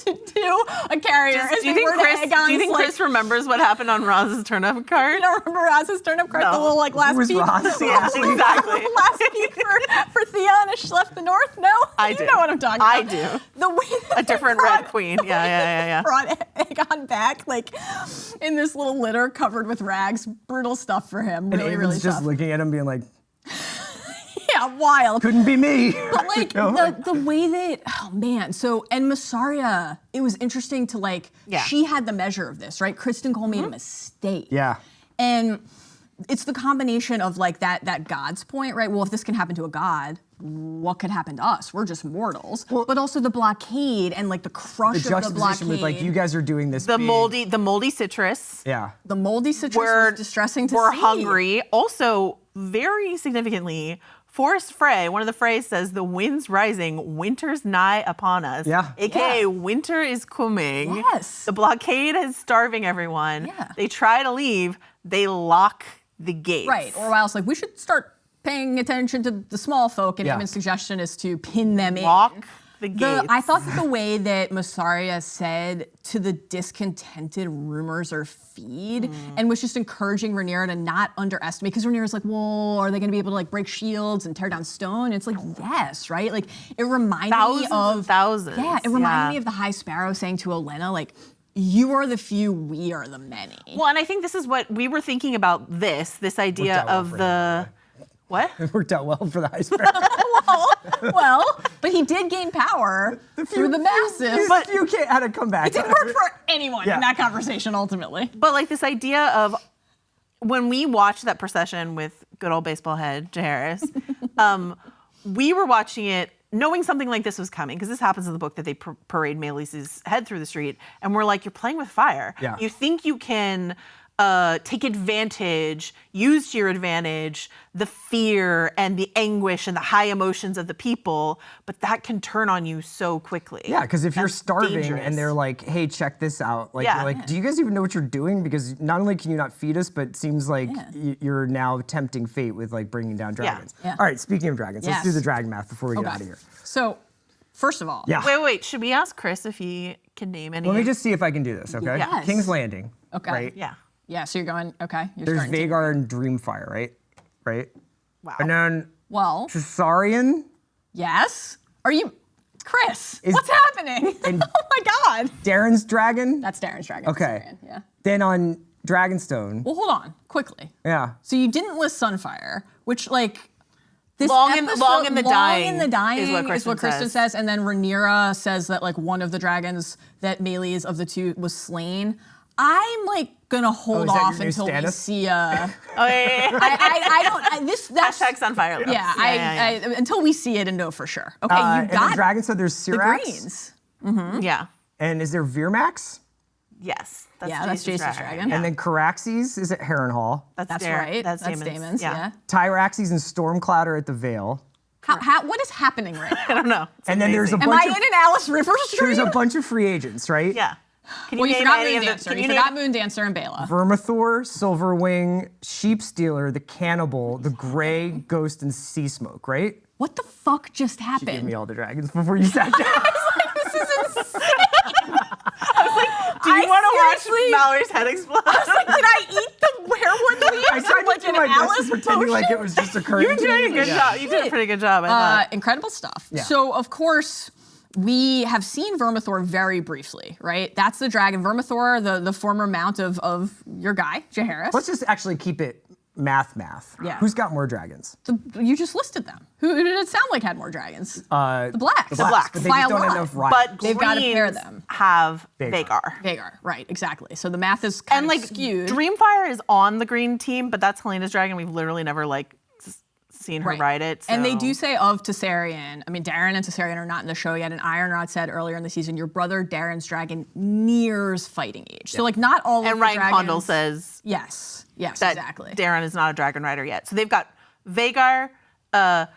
to do a carrier as Do you they think were to Aegon's, Chris like, Chris remembers what happened on Roz's turnip cart? You don't remember Roz's turnip cart? No. The little like last was peek? Roz? Yeah, exactly. last peek for Theon as she left the north? No? I You do. know what I'm talking I about. do. The way that A different they Red Queen. Yeah. brought Aegon back, like in this little litter covered with rags. Brutal stuff for him. And Really, Aegon's really just tough. looking at him being like, Yeah, wild. couldn't be me. But like the way that, oh man, so, and Mysaria, it was interesting to like, Yeah. she had the measure of this, right? Criston Cole made a mistake. Yeah. And it's the combination of like that God's point, right? Well, if this can happen to a God, what could happen to us? We're just mortals. But also the blockade and like the crush The of the juxtaposition blockade. with like, you guys are doing this The big- moldy citrus. Yeah. the moldy citrus We're was distressing to We're see. hungry. Also, very significantly, Forest Frey, one of the Freys says, the wind's rising, winter's nigh upon us. Yeah. AKA Yeah. winter is coming. Yes. The blockade is starving everyone. Yeah. They try to leave, they lock the gates. Right. Or else like we should start paying attention to the small folk, and Aemon's suggestion is to pin them in. Walk the gates. I thought that the way that Massaria said to the discontented rumors are feed and was just encouraging Rhaenyra to not underestimate, because Rhaenyra's like, well, are they going to be able to like break shields and tear down stone? And it's like, yes, right? Like it reminded me of thousands. Yeah, it reminded me of the High Sparrow saying to Olenna, like, you are the few, we are the many. Well, and I think this is what we were thinking about this idea of the. What? It worked out well for the High Sparrow. well, but he did gain power through the massive. But you can't had to come back. It didn't work for anyone in that conversation ultimately. But like this idea of when we watched that procession with good old baseball head Zenieris, we were watching it knowing something like this was coming, because this happens in the book that they parade Meleis's head through the street, and we're like, you're playing with fire. Yeah. You think you can take advantage, use to your advantage, the fear and the anguish and the high emotions of the people, but that can turn on you so quickly. Yeah, because if you're starving dangerous. and they're like, hey, check this out. Like, you're like, do you guys even know what you're doing? Because not only can you not feed us, but it seems like you're now tempting fate with like bringing down dragons. Yeah. All right, speaking of dragons, let's do the dragon math before we get out of here. So, first of all. Wait, should we ask Chris if he can name any? Let me just see if I can do this, okay? Yes. King's Landing. Okay. Right? Yeah, so you're going, okay. There's Vhagar and Dreamfire, right? Wow. And then Well. Caesarion. Yes? Are you, Chris, what's happening? Oh my God. Darren's dragon. That's Darren's dragon. Okay. Caesarion, yeah. Then on Dragonstone. Well, hold on, quickly. Yeah. So you didn't list Sunfire, which like, this long in episode, the dying in the dying is what Criston says. And then Rhaenyra says that like one of the dragons that Meleys of the two was slain. I'm like gonna hold off until we see a. I don't. That's Hashtag Sunfire. Yeah, until we see it and know for sure. Okay, you and got then Dragonstone. There's the Syrax. greens. Yeah. And is there Virmax? Yes. That's Jason's dragon. And then Caraxes is at Harrenhal. That's right. That's Damon's. Yeah. Tyraxes and Stormcloud are at the Vale. What is happening right now? I don't know. And then there's a Am bunch I of in an Alice Rivers dream? there's a bunch of free agents, right? Yeah. Can Well, you name forgot any Moon of the- Dancer. can You name- forgot Moon Dancer and Bela. Vermithor, Silverwing, Sheepstealer, the Cannibal, the Grey, Ghost, and Sea Smoke, right? What the fuck just Give happened? me all the dragons before you sat down. This is insane. Do you want to seriously- watch Mallory's head explode? I was like, did I eat the werewolf leaves? I tried like to do an my best Alice to pretending potion? like it was just occurring. You're doing a good job. You did a pretty good job, I thought. Incredible stuff. Yeah. So, of course, we have seen Vermithor very briefly, right? That's the dragon. Vermithor, the former mount of your guy, Zenieris. Let's just actually keep it math. Yeah. Who's got more dragons? You just listed them. Who did it sound like had more dragons? the Blacks. The Blacks. But they By just a don't have lot. enough riders. But They've got to pair Greens them. have Vhagar. Vhagar. Right, exactly. So the math is kind And of like skewed. Dreamfire is on the green team, but that's Helena's dragon. We've literally never like seen her ride it. And they so- do say of Tessarion, I mean, Darren and Tessarion are not in the show yet, and Ironrod said earlier in the season, your brother Darren's dragon nears fighting age. So like not all of And the Ryan dragons. Condal says Yes, that exactly. Darren is not a dragon rider yet. So they've got Vhagar, a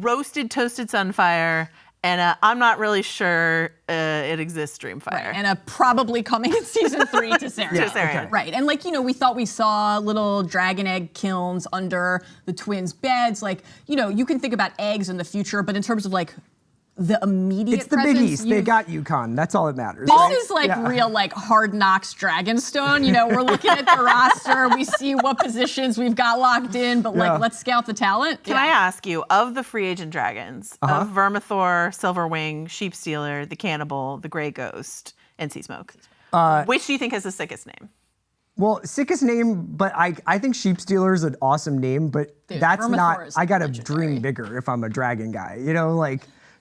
roasted, toasted Sunfire, and I'm not really sure it exists Dreamfire. And a probably coming in season 3 to Sarah. To Sarah. Right. And like, we thought we saw little dragon egg kilns under the twins' beds. Like, you can think about eggs in the future, but in terms of like the immediate It's the Big presence, East. They got UConn. That's all that matters. This right? is like Yeah. real like Hard Knocks Dragonstone. We're looking at the roster. We see what positions we've got locked in, but like, let's scout the talent. Can I ask you, of the free agent dragons, of Vermithor, Silverwing, Sheepstealer, the Cannibal, the Grey Ghost, and Sea Smoke, which do you think has the sickest name? Well, sickest name, but I think Sheepstealer is an awesome name, but that's Vermithor not. is I gotta legendary. dream bigger if I'm a dragon guy.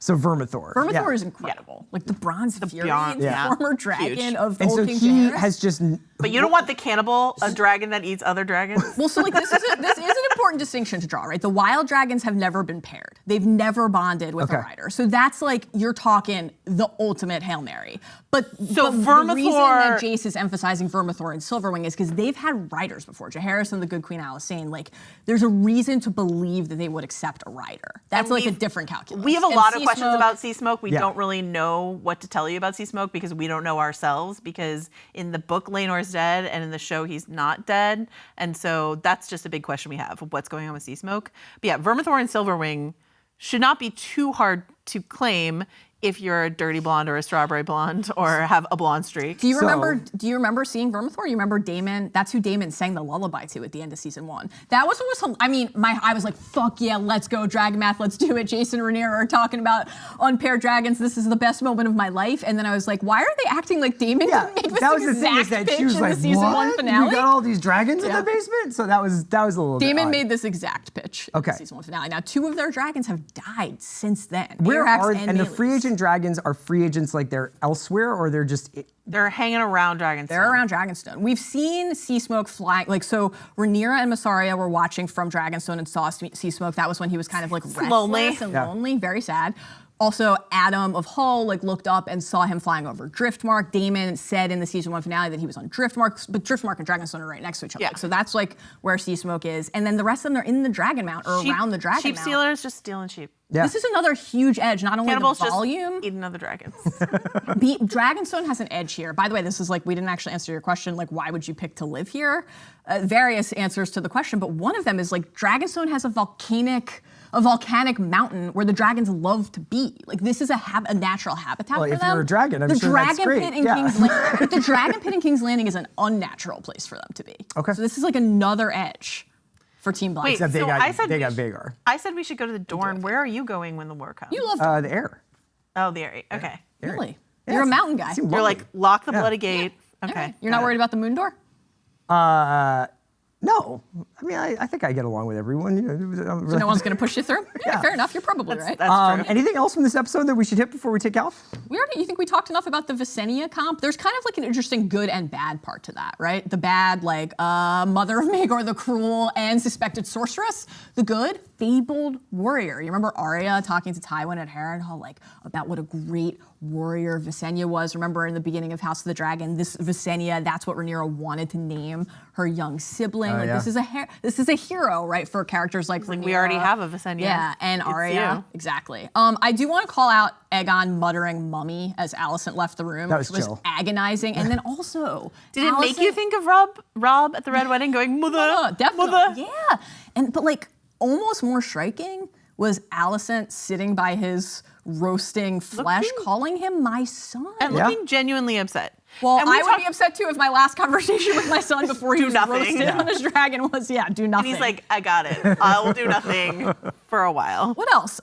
So Vermithor. Vermithor is incredible. Like the Bronze Fury, beyond- the yeah. former dragon Huge. of And old so King he Jaehaerys. has just. But you don't want the Cannibal, a dragon that eats other dragons? Well, so like this is an important distinction to draw, right? The wild dragons have never been paired. They've never bonded with a rider. So that's like you're talking the ultimate Hail Mary. But the reason Vermithor- that Jace is emphasizing Vermithor and Silverwing is because they've had riders before. Jaehaerys and the Good Queen Alicent. Like there's a reason to believe that they would accept a rider. That's And like a we've- different calculus. We have a And lot of Sea questions Smoke- about Sea Smoke. We Yeah. don't really know what to tell you about Sea Smoke because we don't know ourselves, because in the book Laenor's dead and in the show he's not dead. And so that's just a big question we have. what's going on with Sea Smoke. But yeah, Vermithor and Silverwing should not be too hard to claim if you're a dirty blonde or a strawberry blonde or have a blonde streak. Do you remember seeing Vermithor? You remember Damon? That's who Damon sang the lullaby to at the end of season 1. That was what was. I mean, I was like, fuck yeah, let's go Dragon Math, let's do it. Jason and Rhaenyra are talking about unpaired dragons. This is the best moment of my life. And then I was like, why are they acting like Damon didn't make this that was the thing, is exact that pitch she was in like, the season what? 1 finale? You got all these dragons in the basement? So that was a little bit Damon odd. made this exact pitch in the season 1 finale. Now 2 of their dragons have died since then. Where Arax are and the Meleys. free agent dragons are free agents like they're elsewhere, or they're just They're hanging around Dragonstone. They're around Dragonstone. We've seen Sea Smoke flying, so Rhaenyra and Mysaria were watching from Dragonstone and saw Sea Smoke. That was when he was kind of like restless and lonely, very sad. Also, Adam of Hull looked up and saw him flying over Driftmark. Damon said in the season 1 finale that he was on Driftmark, but Driftmark and Dragonstone are right next to each other. Yeah. So that's where Sea Smoke is. And then the rest of them are in the Dragon Mount or around the Dragon Sheep Mount. stealers just stealing sheep. Yeah. This is another huge edge, not only Cannibals the volume. just eating other dragons. Dragonstone has an edge here. By the way, this is we didn't actually answer your question, why would you pick to live here? Various answers to the question, but one of them is Dragonstone has a volcanic mountain where the dragons love to be. This is a natural habitat for them. If you're a dragon, I'm sure that's great. The Dragon Pit in King's Landing is an unnatural place for them to be. Okay. So this is another edge for Team Black. Wait, Except so they got Vagar. I said we should go to the Dorne. Where are you going when the war comes? You love The air. Oh, the Eyrie. Okay. Really? You're a mountain guy. You're lock the bloody gate. Okay. You're not worried about the Moon Door? No, I mean I think I get along with everyone. So no one's going to push you through? Yeah, fair enough. You're probably right. That's true. Anything else from this episode that we should hit before we take off? You think we talked enough about the Visenya comp? There's kind of an interesting good and bad part to that, right? The bad, Mother of Maegor the Cruel and suspected sorceress. The good, fabled warrior. You remember Arya talking to Tywin at Harrenhal, about what a great warrior Visenya was. Remember in the beginning of House of the Dragon, this Visenya, that's what Rhaenyra wanted to name her young sibling. This is a hero, right, for characters like Rhaenyra. We already have a Visenya. Yeah, and Arya. Exactly. I do want to call out Aegon muttering mummy as Alicent left the room. That was which chill. Agonizing. And then also, Did it make you think of Rob at the Red Wedding going, Mother? Definitely. Mother? Yeah. But almost more striking was Alicent sitting by his roasting flesh, calling him my son. And looking genuinely upset. Well, and I would be upset too if my last conversation with my son before he was roasted on his dragon was, do nothing. And he's like, I got it. I will do nothing for a while. What else?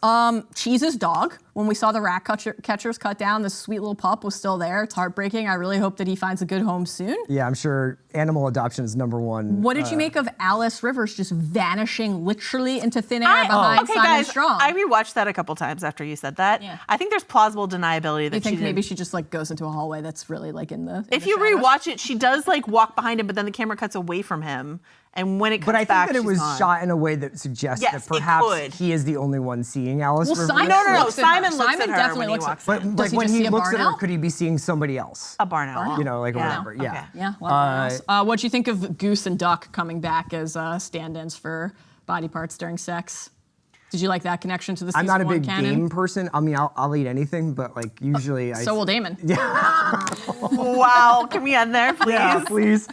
Cheese's dog. When we saw the rat catchers cut down, the sweet little pup was still there. It's heartbreaking. I really hope that he finds a good home soon. Yeah, I'm sure animal adoption is #1. What did you make of Alice Rivers just vanishing literally into thin air behind Simon Strong? I rewatched that a couple times after you said that. Yeah. I think there's plausible deniability that you think maybe she just goes into a hallway that's really in the. If you rewatch it, she does walk behind him, but then the camera cuts away from him, and when it cuts back, But I think that it was gone. shot in a way that suggests Yes, that perhaps he is the only one seeing Alice Rivers. Simon No. Simon looks Simon at her definitely when he looks walks at in. But when he looks at her, Barnell? could he be seeing somebody else? A barn owl. Whatever. Okay. Yeah. What'd you think of Goose and Duck coming back as stand-ins for body parts during sex? Did you like that connection to the season I'm not a 1 big canon? game person. I mean, I'll eat anything, but usually So will Damon. Wow. Can we end there, please? Yeah, please.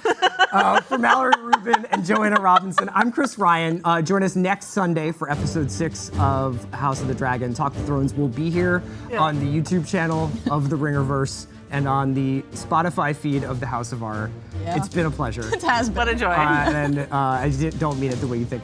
For Mallory Rubin and Joanna Robinson, I'm Chris Ryan. Join us next Sunday for episode 6 of House of the Dragon. Talk of Thrones will be here on the YouTube channel of the Ringerverse and on the Spotify feed of the House of R. Yeah. It's been a pleasure. It has been. What a joy. And I don't mean it the way you think.